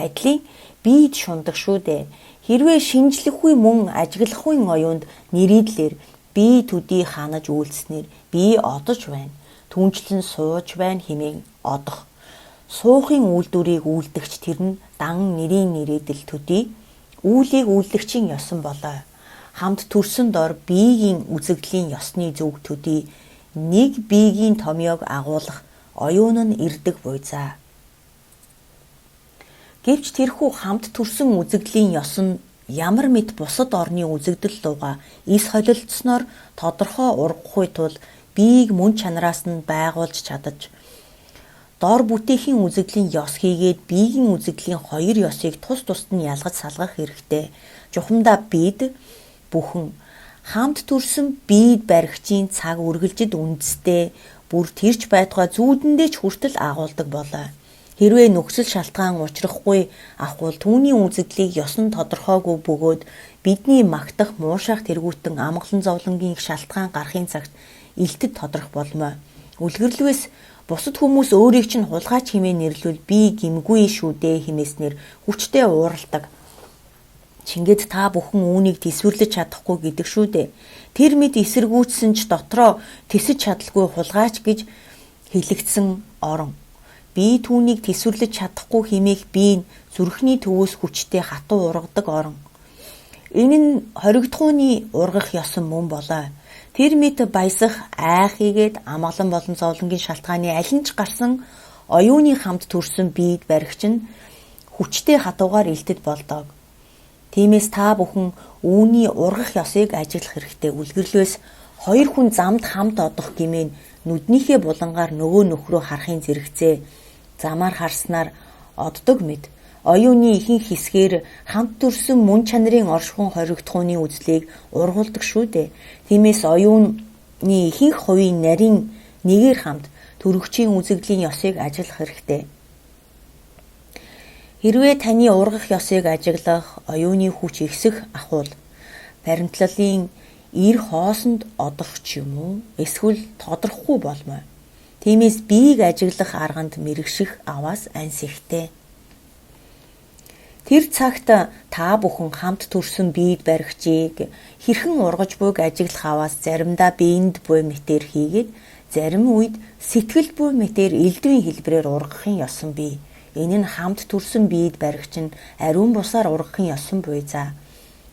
адилын биед шундаг шүү дээ. Хэрвээ шинжлэхгүй мөн ажиглахгүй оюунд нэрийдлэр би төдий ханаж үйлснээр би одож байна. Түүнчлэн сууж байна хэмээн одох. Суухын үйлдвэрийг үйлдэгч тэр нь дан нэрийн нэрийдэл төдий үүлийг үйлдэгчийн ёсон болоо. Хамт төрсөн дор биеийн үзэгдлийн ёсны зөв төдий нэг биеийн томьёог агуулах оюун нь ирдэг буй за. Гэвч тэрхүү хамт төрсөн үзэгдлийн ёс нь ямар мэт бусад орны үзэгдэл луга эс холилдсноор тодорхой ургахгүй тул биеийг мөн чанараас нь байгуулж чадаж дор бүтээхийн үзэгдлийн ёс хийгээд биеийн үзэгдлийн хоёр ёсыг тус тусад нь ялгаж салгах хэрэгтэй. Жухамдаа бид бүхэн хамт төрсөн биед баригчийн цаг үргэлжид үндэстэй бүр тэрч байтугай зүүдэндээ ч хүртэл агуулдаг болоо. Хэрвээ нөхцөл шалтгаан учрахгүй ахвал түүний үзэгдлийг ёсон тодорхойгүй бөгөөд бидний магтах, муушаах тэргүүтэн амгалан зовлонгийн их шалтгаан гарахын цагт илтэд тодрох болмоо. Үлгэрлвээс бусад хүмүүс өөрийг чинь хулгайч хэмээн нэрлвэл би гимгүй шүү дээ хэмээснээр хүчтэй ууралдаг. Чингээд та бүхэн үүнийг тэсвэрлэж чадахгүй гэдэг шүү дээ. Тэр мэд эсэргүүцсэн ч дотроо тэсэж чадалгүй хулгайч гэж хэлэгдсэн орон. Би түүнийг тэсвэрлэж чадахгүй хэмээх биеийн зүрхний төвөөс хүчтэй хатуу ургадаг орон. Энэ нь хоригдохууны ургах ёсон мөн болоо. Тэр мэд баясах, айх хийгээд амгалан болон зовлонгийн шалтгааны аль нь ч гарсан оюуны хамт төрсөн биед баригч нь хүчтэй хатуугаар илтэд болдог. Тиймээс та бүхэн үүний ургах ёсыг ажиглах хэрэгтэй. Үлгэрлвээс хоёр хүн замд хамт одох гэмээн нүднийхээ булангаар нөгөө нөхрөө харахын зэрэгцээ замаар харснаар оддог мэд. Оюуны ихэнх хэсгээр хамт төрсөн мөн чанарын оршихуун хоригдохууны үзлийг ургуулдаг шүү дээ. Тиймээс оюуны ихэнх хувийн нарийн нэгээр хамт төрөгчийн үзэгдлийн ёсыг ажиглах хэрэгтэй. Хэрвээ таны ургах ёсыг ажиглах оюуны хүч ихсэх ахвал баримтлалын ир хоосонд одох ч юм уу эсвэл тодорохгүй болмоо. Тиймээс биеийг ажиглах арганд мэрэгших аваас анс ихтэй. Тэр цагт та бүхэн хамт төрсөн биед баригчийг хэрхэн ургаж буйг ажиглах аваас заримдаа биеинд буй мэтэр хийгээд зарим үед сэтгэл буй мэтэр элдвийн хэлбэрээр ургахын ёсон бий. Энэ нь хамт төрсөн биед баригч нь ариун бусаар ургахын ёсон буй за.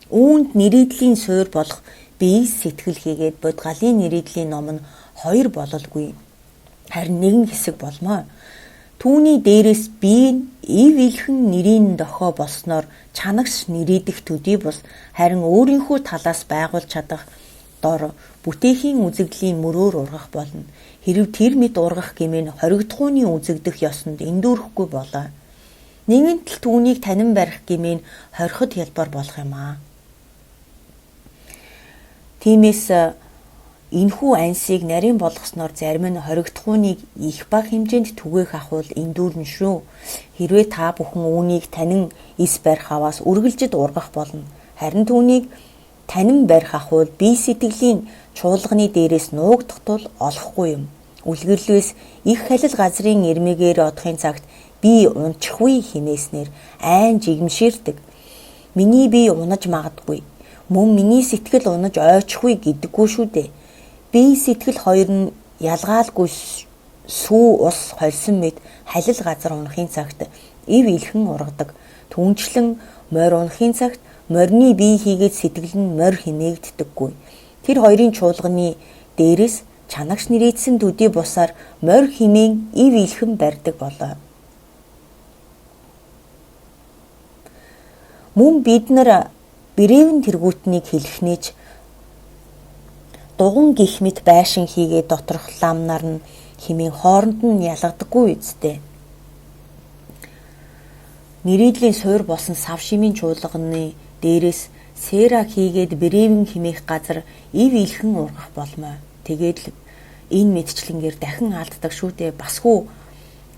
Үүнд нэрийдлийн суурь болох бие сэтгэл хийгээд бодгалын нэрийдлийн ном нь хоёр бололгүй. Харин нэгэн хэсэг болмоо. Түүний дээрээс бие нь ив илхэн нэрийн дохоо болсноор чанагш нэрийдэх төдий бус харин өөрийнхөө талаас байгуулж чадах дор бүтээхийн үзэгдлийн мөрөөр ургах болно. Хэрв тэр мэд ургах гэмээн хоригдохууны үзэгдэх ёсонд эндүүрэхгүй болоо. Нэгэнт л түүнийг танин барих гэмээн хориход хялбар болох юм аа. Тиймээс энэхүү ансыг нарийн болгосноор зарим нь хоригдохууныг их бага хэмжээнд түгээх ахвал эндүүрнэ шүү. Хэрвээ та бүхэн үүнийг танин эс барих аваас үргэлжид ургах болно. Харин түүнийг танин барих ахвал бие сэтгэлийн чуулганы дээрээс нуугдах тул олохгүй юм. Үлгэрлвээс их халил газрын эрмэгээр одохын цагт би унчихгүй хэмээснээр айн жигмширдэг. Миний бие унаж магадгүй. Мөн миний сэтгэл унаж ойчихгүй гэдэггүй шүү дээ. Бие сэтгэл хоёр нь ялгаалгүй сүү ус хорьсон мэд халил газар унахын цагт ив илхэн ургадаг. Түүнчлэн морь унахын цагт морины бие хийгээд сэтгэл нь морь хэмээгддэггүй. Тэр хоёрын чуулганы дээрээс чанагш нэрийдсэн төдий бусаар морь хэмээн ив илхэн барьдаг болоо. Мөн бид нар бэрээвэн тэргүүтнийг хэлэхнийч дуган гих мэт байшин хийгээд доторх ламнаар нь хэмээн хооронд нь ялгадаггүй үсттэй. Нэрийдлийн суурь болсон сав шимийн чуулганы дээрээс сэрак хийгээд бэрээвэн хэмээх газар ив илхэн ургах болмоо. Тэгээд л энэ мэдчлэнгээр дахин алддаг шүү дээ. Басгүй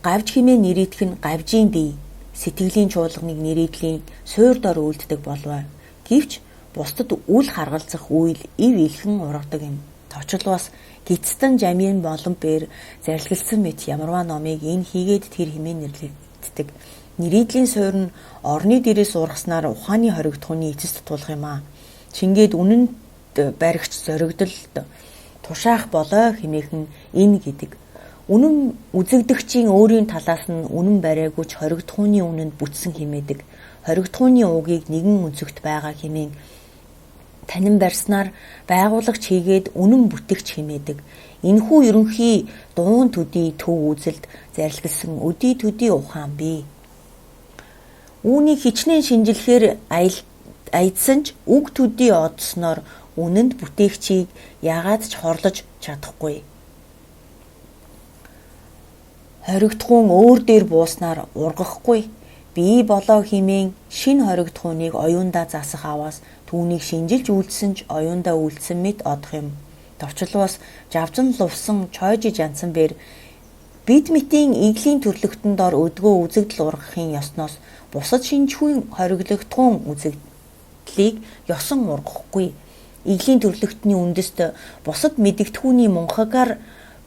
гавж хэмээн нэрийдэх нь гавжийн бие сэтгэлийн чуулганыг нэрийдлийн суурь дор үлддэг болвоо. Гэвч бусдад үл харгалзах үйл ив илхэн ургадаг юм. Товчл бас гитстан жамийн болон бээр зарилгалсан мэт ямарваа номыг энэ хийгээд тэр хэмээн нэрлэгддэг. Нэрийдлийн суурь нь орны дээрээс ургаснаар ухааны хоригдохууны эцэст тулах юм аа. Чингээд үнэнд баригч зоригдолд тушаах болоо хэмээхэн энэ гэдэг. Үнэн үзэгдэгчийн өөрийн талаас нь үнэн бариагүйч хоригдохууны үнэнд бүтсэн хэмээдэг. Хоригдохууны уугийг нэгэн өнцөгт байгаа хэмээн танин барьснаар байгуулагч хийгээд үнэн бүтгэгч хэмээдэг. Энэхүү ерөнхий дуун төдий төв үзэлд зарилгалсан өдий төдий ухаан бий. Үүнийг хичнээн шинжилэхээр аядсан ч үг төдий одсноор үнэнд бүтээгчийг яагаад ч хорлож чадахгүй. Хоригдохуун өөр дээр бууснаар ургахгүй. Бие болоо хэмээн шинэ хоригдохууныг оюундаа засах аваас түүнийг шинжилж үйлдсэн ч оюундаа үйлдсэн мэт одох юм. Товчл бас жавжин лувсан чойжиж янсан бээр бид мэтийн иглийн төрлөختөн дор өдгөө үзэгдэл ургахын ёсноос бусад шинжгүй хоригдохуун үзэгдэл үзэгдлийг ёсон ургахгүй. Иглийн төрлөختний үндэст бусад мэдэгдэхүүний мунхагаар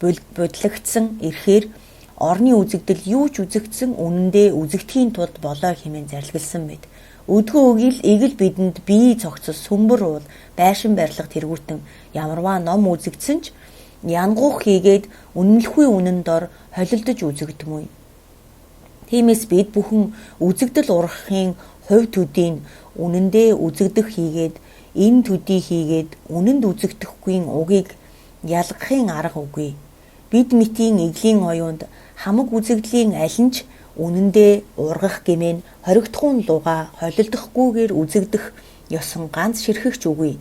бодлогдсон ирэхээр орны үзэгдэл юу ч үзэгдсэн үнэндээ үзэгдэхийн тулд болоо хэмээн зарлигласан мэд. Өдгөө игэл бидэнд бие цогцос сүмбэр уул байшин барилга тэргүүтэн ямарваа ном үзэгдсэн ч янгуух хийгээд үнэмлэхгүй үнэн дор холилдож үзэгдэмүй. Тиймээс бид бүхэн үзэгдэл ургахын хувь төдийг үнэндээ үзэгдэх хийгээд энэ төдий хийгээд үнэнд үзэгдэхгүй угийг ялгахын арга үгүй. Бид мэтийн иглийн оюунд хамаг үзэгдлийн аль нь ч үнэндээ ургах гэмээн хоригдохуун луга холилдохгүйгээр үзэгдэх ёсон ганц ширхэгч үгүй.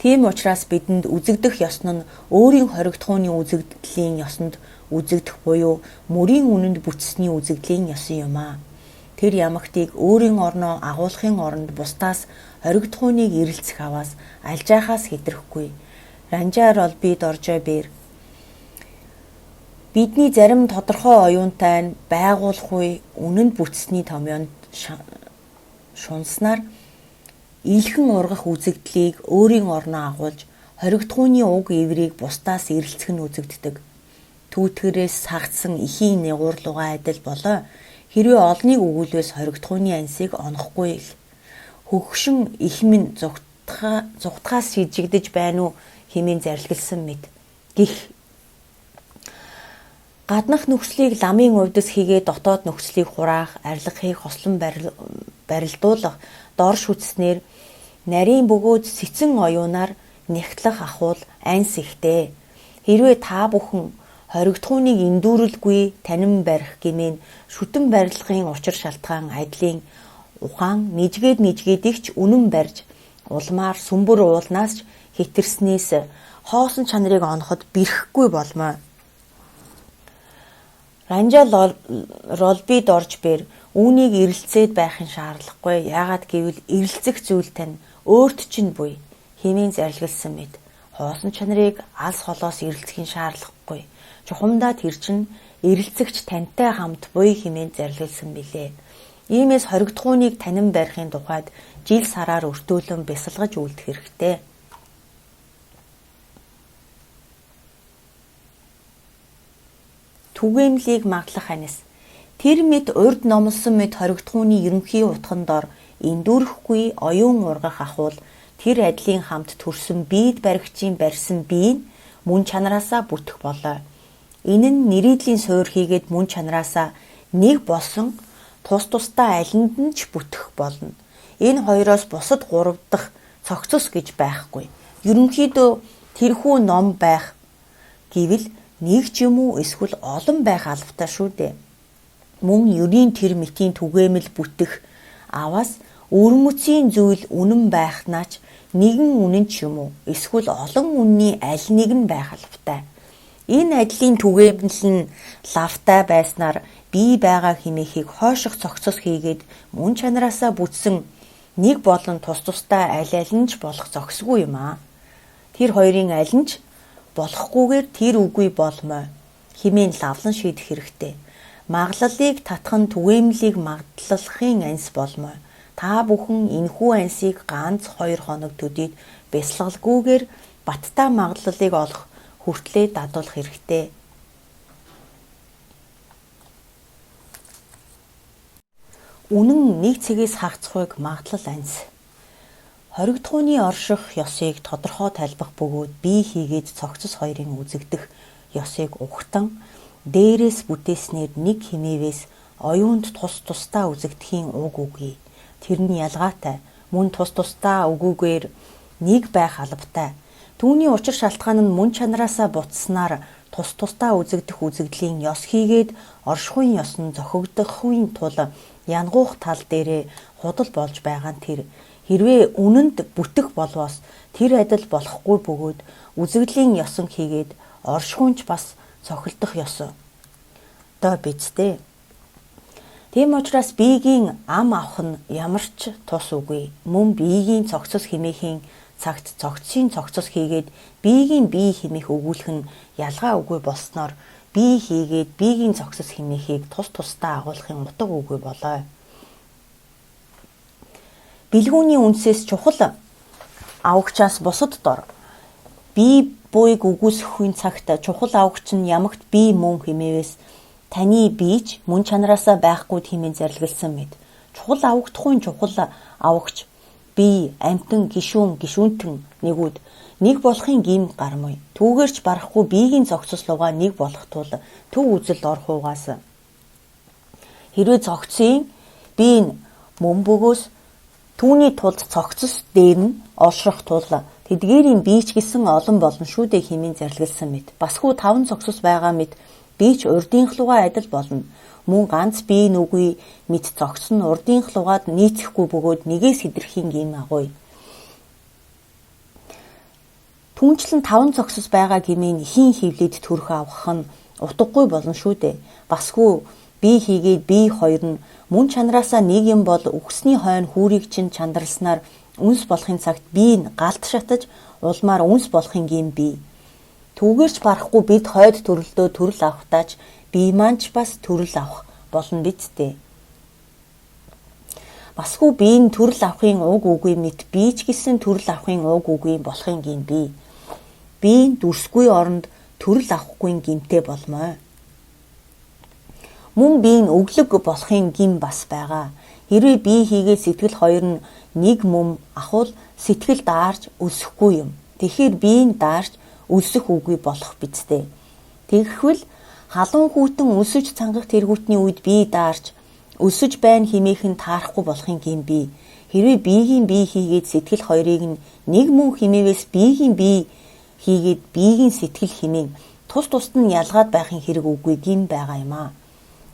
Тийм учраас бидэнд үзэгдэх ёсон нь өөрийн хоригдохууны үзэгдлийн ёсонд үзэгдэх буюу мөрийн үнэнд бүтсний үзэгдлийн ёсон юм а. Тэр ямагтыг өөрийн орноо агуулгын оронд бусдаас хоригдохууныг эрэлцэх аваас альжаахаас хэтрэхгүй. Ранжаар ол бид оржой бэр. Бидний зарим тодорхой оюунтай нь байгуулахгүй үнэнд бүтсний томьёонд шунснаар илхэн ургах үзэгдлийг өөрийн орноо агуулж хоригдохууны уг эврийг бусдаас эрэлцэх нь үзэгддэг. Түүтгэрээс сагдсан ихийн нэгуурлуугаа адил болоо хэрвээ олныг өгүүлвээс хоригдохууны ансыг онохгүй их. Хөгшин их минь зүгтгаас шижигдэж байна уу хэмээн зарлигласан мэд. Гэх гаднах нөхцөлийг ламын увдас хийгээд дотоод нөхцөлийг хураах, арилгахыг хослон барилдуулах дор шүтснээр нарийн бөгөөд сэцэн оюунаар нэгтлах ахуул анс ихтэй. Хэрвээ та бүхэн хоригдохууныг эндүүрэлгүй танин барих гэмээн шүтэн барилгын учир шалтгаан айдлын ухаан нижгээд игч үнэн барьж улмаар сүмбэр уулнаас ч хэтэрснээс хоосон чанарыг оноход бэрхэхгүй болмоо. Ранжаа ролбид орж бэр үүнийг эрэлцээд байхын шаардлагагүй. Яагаад гэвэл эрэлцэх зүйл тань өөрт чинь буй хэмээн зарлигласан мэд. Хоосон чанарыг алс холоос эрэлцэхийн шаардлагагүй. Чухамдаа тэр чинь эрэлцэгч тантай хамт буй хэмээн зарлигласан билээ. Иймээс хоригдохууныг танин барихын тухайд жил сараар өртөөлөн бясалгаж үлдэх хэрэгтэй. Түгээмлийг маглах анис. Тэр мэд урд номлосон мэд хоригдохууны ерөнхий утхан дор эндүүрэхгүй оюун ургах ахуул тэр адилын хамт төрсөн биед баригчийн барьсан бие нь мөн чанараасаа бүтэх болоо. Энэ нь нэрийдлийн суур хийгээд мөн чанараасаа нэг болсон тус тусдаа алинд нь ч бүтэх болно. Энэ хоёроос бусад гурав дахь цогцос гэж байхгүй. Ерөнхийдөө тэрхүү ном байх гэвэл нэг ч юм уу эсвэл олон байх албатай шүү дээ. Мөн ерийн тэр мэтийн түгээмэл бүтэх аваас өрмөцийн зүйл үнэн байхнаач нэгэн үнэн ч юм уу эсвэл олон үнний аль нэг нь байх албатай. Энэ адилын түгээмэл нь лавтай байснаар бие байгаа хэмээхийг хойших цогцос хийгээд мөн чанараасаа бүтсэн нэг болон тус тусдаа аль нь ч болох зохисгүй юм аа. Тэр хоёрын аль нь ч болохгүйгээр тэр үгүй болмоо хэмээн лавлан шийдэх хэрэгтэй. Маглалыг татхан түгээмлийг маглалахын анс болмоо. Та бүхэн энэхүү ансыг ганц 2 хоног төдийд бясалгалгүйгээр баттай маглалыг олох хүртлээр дадуулах хэрэгтэй. Үнэн нэг цэгээс хагацхуйг маглал анс. Хоригдохууны орших ёсыг тодорхой тайлбах бөгөөд бие хийгээд цогцос хоёрын үзэгдэх ёсыг угтан дээрээс бүтээснээр нэг хэмээвээс оюунд тус тусдаа үзэгдэхийн уг үгүй. Тэр нь ялгаатай. Мөн тус тусдаа үгүйгээр нэг байх албатай. Түүний учир шалтгаан нь мөн чанараасаа бутснаар тус тусдаа үзэгдэх үзэгдлийн ёс хийгээд оршихуйн ёс нь зохигдохын тулд янгуух тал дээрээ худал болж байгаа нь тэр. Хэрвээ үнэнд бүтэх болвоос тэр адил болохгүй бөгөөд үзэгдлийн ёсон хийгээд оршихуйнч бас цохилдох ёсон. Доо бидтэй. Тийм учраас биеийн ам авах нь ямар ч тус үгүй. Мөн биеийн цогцос хэмээхийн цагт цогцсын цогцос хийгээд биеийн бие хэмээх өгүүлэх нь ялгаа үгүй болсноор бие хийгээд биеийн цогцос хэмээхийг тус тусдаа агуулгын утга үгүй болоо. Бэлгүүний үндсээс чухал авагчаас бусад дор. Бие буйг үгүйсэхийн цагт чухал авагч нь ямагт бие мөн хэмээвээс таны биеч мөн чанараасаа байхгүй хэмээн зарлигласан мэд. Чухал авагдахгүй чухал авагч бие, амтан, гишүүн, гишүүнтэн нэгүүд нэг болохын гим гармай. Түүгээрч барахгүй биеийн зохицослуугаа нэг болох тул төв үзэлд орохугаас хэрвээ зохицын бие нь мөн бөгөөс түүний тулд цогцос дээр нь олшрох тул тэдгээрийн биеч гэсэн олон болно шүү дээ хэмээн зарлигласан мэд. Басгүй 5 цогцос байгаа мэд биеч урдынхлуугаа адил болно. Мөн ганц бие нүгүй мэд цогц нь урдынхлуугаад нийцэхгүй бөгөөд нэгээс хидрэхийн гин агуй. Түүнчлэн 5 цогцос байгаа гэмээн хийн хөвлөд төрөх авах нь утгагүй болно шүү дээ. Басгүй бие хийгээд бие хоёр нь мөн чанараасаа нэг юм бол үхсний хойно хүүрийг чинь чандралснаар үнс болохын цагт бие нь галт шатаж улмаар үнс болохын гин бие. Түүгээрч барахгүй бид хойд төрөлдөө төрөл авахтаач бие маань ч бас төрөл авах болно бидтэй. Басгүй бие нь төрөл авахын уг үгүй мэт биеч гэсэн төрөл авахын уг үгүй болохын гин бие. Бие нь дүрсгүй оронд төрөл авахгүй гинтэй болмоо. Мөн бие нь өглөг болохын гин бас байгаа. Хэрвээ бие хийгээд сэтгэл хоёр нь нэг мөм ахвал сэтгэл даарж өлсөхгүй юм. Тэгэхээр бие нь даарж өлсөх үгүй болох бидтэй. Тэгэхвэл халуун хүүтэн өлсөж цангах тэргүүтний үед бие даарж өлсөж байна хэмээхэн таарахгүй болохын гин бие. Хэрвээ биеийн бие хийгээд сэтгэл хоёрыг нь нэг мөн хэмээвээс биеийн бие хийгээд биеийн сэтгэл хэмээн тус тусад нь ялгаад байхын хэрэг үгүй гин байгаа юм аа.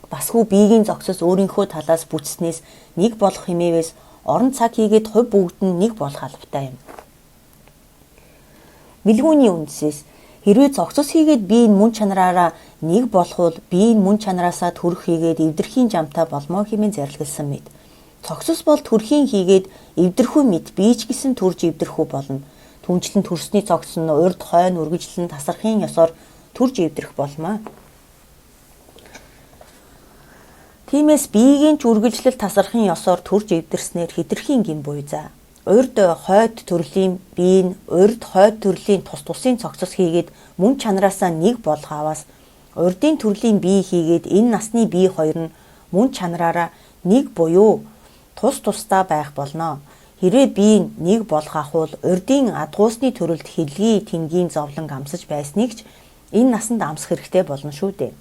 Басгүй биеийн зогсос өөрийнхөө талаас бүтснээс нэг болох хэмээвээс орон цаг хийгээд хувь бүгд нь нэг болох албатай юм. Бэлгүүний үндсээс хэрвээ зогсос хийгээд бие нь мөн чанараараа нэг болохвол бие нь мөн чанараасаа төрөх хийгээд эвдэрхийн жамтай болмоо хэмээн зарлигласан мэд. Зогсос бол төрхийн хийгээд эвдэрхүү мэд биеч гэсэн төрж эвдэрхүү болно. Түнчлэн төрсний цогц нь урд хойно үргэлжлэн тасархын ёсоор төрж эвдэрх болмоо. Тиймээс биеийн ч үргэлжлэл тасархын ёсоор төрж эвдэрснээр хэтэрхийн гин буй за. Урд хойд төрлийн бие нь урд хойд төрлийн тус тусын цогцос хийгээд мөн чанараасаа нэг болох аваас урдын төрлийн бие хийгээд энэ насны бие хоёр нь мөн чанараараа нэг буюу тус тусдаа байх болно. Хэрвээ бие нь нэг болох ахвал урдын адгуусны төрөлд хэлгийн тэнгийн зовлон амсаж байсныг ч энэ насанд амсах хэрэгтэй болно шүү дээ.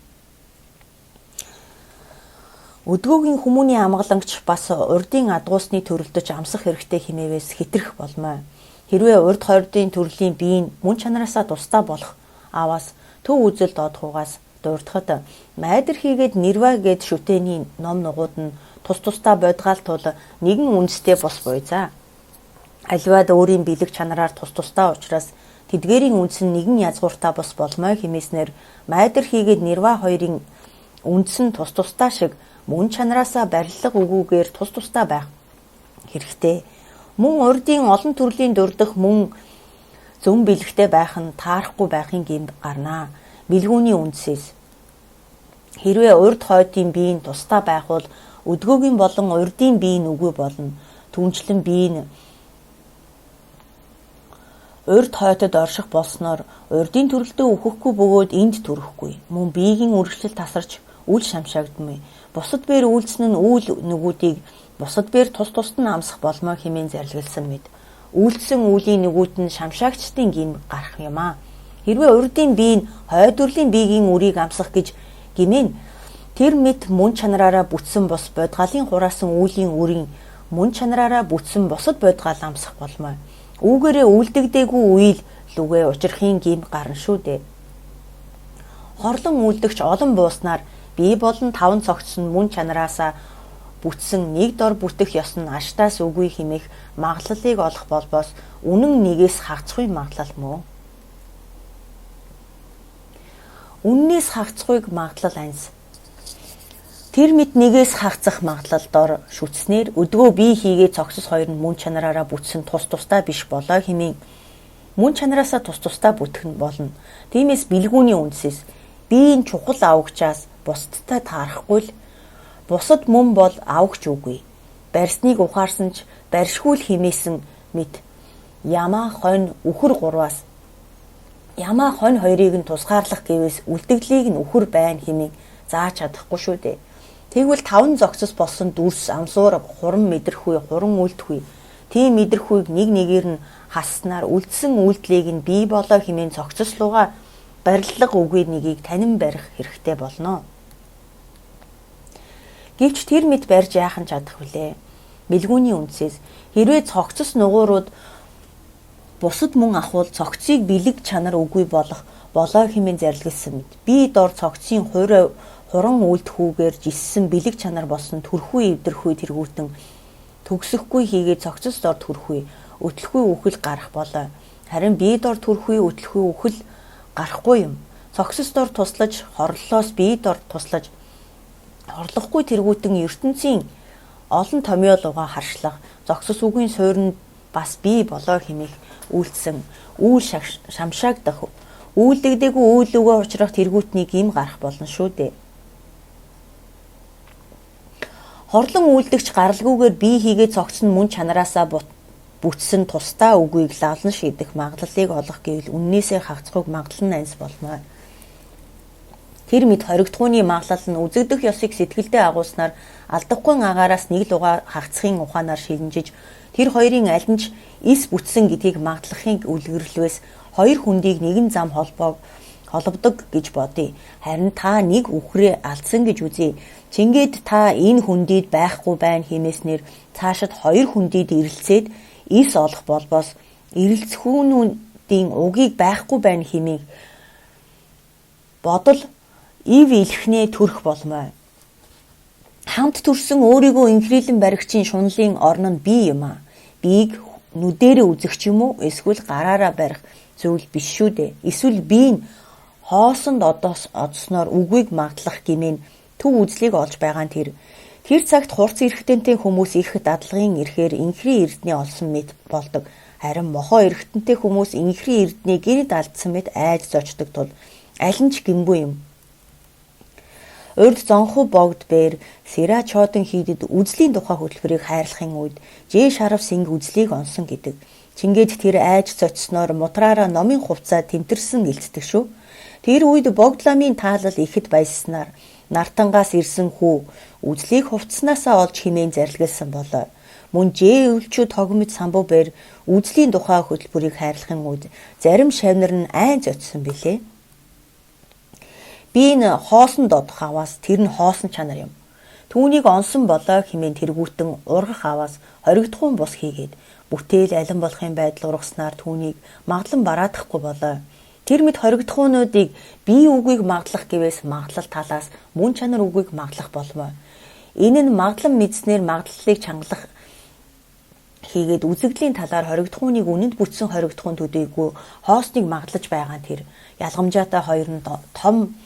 Өдгөөгийн хүмүүний амгаламж бас урдын адгуусны төрөлдөж амсах хэрэгтэй хэмээвээс хэтрэх болмоо. Хэрвээ урд хойрдын төрлийн бие нь мөн чанараасаа тусдаа болох аваас төв үзэл доодхугаас дурдхад майдэр хийгээд нэрва гэд шүтээний ном нугууд нь тус тусдаа бодгаал тул нэгэн үндэстэй бос буй за. Аливаад өөрийн бэлэг чанараар тус тусдаа учраас тэдгээрийн үндэс нь нэгэн язгууртаа бос болмоо хэмээснээр майдэр хийгээд нэрва хоёрын үндэс нь тус тусдаа шиг мөн чанараасаа барилга өгүүгээр тус тусдаа байх хэрэгтэй. Мөн урдын олон төрлийн дурдах мөн зөв бэлэгтэй байх нь таарахгүй байхын гэмт гарнаа. Бэлгүүний үндсээс хэрвээ урд хойдын бие нь тусдаа байх бол өдгөөгийн болон урдын бие нь үгүй болно. Түнчлэн бие нь урд хойдод орших болсноор урдын төрөлдөө үхэхгүй бөгөөд энд төрөхгүй. Мөн биеийн үргэлжлэл тасарч үл шамшаагдмыг. Бусад бээр үйлснэ нь үйл нүгүүдийг бусад бээр тус тусад нь амсах болмоо хэмээн зарлигласан мэд. Үйлдсэн үлийн нүгүүд нь шамшаагчдын гин гарах юм аа. Хэрвээ урдын бие нь хойд төрлийн биеийн үрийг амсах гэж гэмээн тэр мэд мөн чанараараа бүтсэн бос бодгалын хураасан үлийн үрийн мөн чанараараа бүтсэн босод бодгал амсах болмоо. Үүгээрээ үлдэгдээгүй үйл лүгээ учрахын гин гарна шүү дээ. Хорлон үлдэгч олон бууснаар бие болон 5 цогц нь мөн чанараасаа бүтсэн нэг дор бүтэх ёс нь аштаас үгүй хэмээх магадлалыг олох болбоос үнэн нэгээс хагацгүй магадлал мөн. Үннээс хагацгүйг магадлал анс. Тэр мэд нэгээс хагацах магадлал дор шүтснээр өдгөө бие хийгээ цогцос хоёр нь мөн чанараараа бүтсэн тус тусдаа биш болоо хэмээн мөн чанараасаа тус тусдаа бүтэх нь болно. Тиймээс бэлгүүний үндсээс биеийн чухал авагчаас бусдтай таарахгүй л бусад мөн бол авагч үгүй. Барьсныг ухаарсан ч барьшгүй химээсэн мэд ямаа хонь үхэр гурваас ямаа хонь хоёрыг нь тусгаарлах гэвээс үлдэгдлийг нь үхэр байна хэмээн зааж чадахгүй шүү дээ. Тэгвэл 5 зогцос болсон дүрс амсуур хуран мэдрэхүй хуран үлдэхүй тийм мэдрэхүйг нэг нэгээр нь хаснаар үлдсэн үйлдэлийг нь бий болоо хэмээн зогцослууга барилга үгүй нэгийг танин барих хэрэгтэй болно. Гэвч тэр мэд барьж яахан чадах вүлээ? Бэлгүүний үндсээс хэрвээ цогцос нугуурууд бусад мөн ахвал цогцыг бэлэг чанар үгүй болоо хэмээн зарлигласан мэд. Би дор цогцын хуран үйлдэхүүгээр жилсэн бэлэг чанар болсон төрхүй эвдэрхүй тэргүүтэн төгсөхгүй хийгээд цогцос дор төрхүй өтлөхгүй үхэл гарах болоо. Харин би дор төрхүй өтлөхгүй үхэл гарахгүй юм. Цогцос дор туслаж хорлолоос би дор туслаж хорлохгүй тэргүүтэн ертөнцийн олон томьёолууга харшлах зогсос үгийн суурьнд бас би болоо хэмээх үйлдсэн үйл шамшаагдах үйлдэгдээгүй үйл өгөө учрах тэргүүтнийг им гарах болно шүү дээ. Хорлон үйлдэгч гаралгүйгээр бие хийгээд цогцсон мөн чанараасаа бүтсэн тусдаа үгийг лавлан шийдэх магадлалыг олох гэвэл үннээсээ хагацхуйг магадлал нь анс болно. Тэр мэд хоригдхууны магадлал нь үзэгдэх ёсыг сэтгэлдээ агуулснаар алдахгүй агаараас нэг луга хагацхын ухаанаар шилжиж тэр хоёрын аль нь ч эс бүтсэн гэдгийг магадлахын үлгэрлвээс хоёр хүндийг нэгэн зам холбодог гэж бодъё. Харин та нэг үхрээ алдсан гэж үзье. Чингээд та энэ хүндийд байхгүй байна хэмээснээр цаашид хоёр хүндийд ирэлцээд эс олох болбоос ирэлцэхүүнүүдийн угийг байхгүй байна хэмээн бодол ив илхнээ төрөх болмоо. Хамт төрсөн өөрийгөө инхрийлэн баригчийн шунлын орно нь би юм аа. Биеийг нүдэрээ үзэх ч юм уу эсвэл гараараа барих зүйл биш шүү дээ. Эсвэл би нь хоосонд одсноор үгийг магадлах гэмээн төв үзлийг олж байгаа нь тэр цагт хурц эрхтэнтэй хүмүүс их дадлагын эрхээр инхри эрдний олсон мэт болдог. Харин мохоо эрхтэнтэй хүмүүс инхри эрдний гэрд алдсан мэт айж зочдог тул аль нь ч гэмгүй юм. Урд зонхуу богд бээр Сэра чоодон хийдэд үзлийн тухай хөтөлбөрийг хайрлахын үед Жээ шарав синг үзлийг онсон гэдэг. Чингээд тэр айж зочсноор мутраараа номын хувцаа тэмтэрсэн гэлцдэг шүү. Тэр үед богдламын таалал ихэд баяснаар нартангаас ирсэн хүү үзлийг хувцснаасаа олж химээн зарлигласан болоо. Мөн Жээ өвлчүүд тогмит самбуу бээр үзлийн тухай хөтөлбөрийг хайрлахын үед зарим шавнар нь айн зочсон билээ. Би энэ хоосон додох аваас тэр нь хоосон чанар юм. Түүнийг онсон болоо хэмээн тэргүүтэн ургах аваас хоригдхуун бус хийгээд бүтээл алин болохын байдал ургаснаар түүнийг магадлан бараадахгүй болоо. Тэр мэд хоригдхуунуудыг бие үгийг магадлах гэвээс магадлал талаас мөн чанар үгийг магадлах болмоо. Энэ нь магадлан мэдснээр магадлалыг чангалах хийгээд үзэгдлийн талаар хоригдхууныг үнэнд бүтсэн хоригдхуун төдийгүй хоосныг магадлаж байгаа нь тэр ялгамжаатай хоёр нь том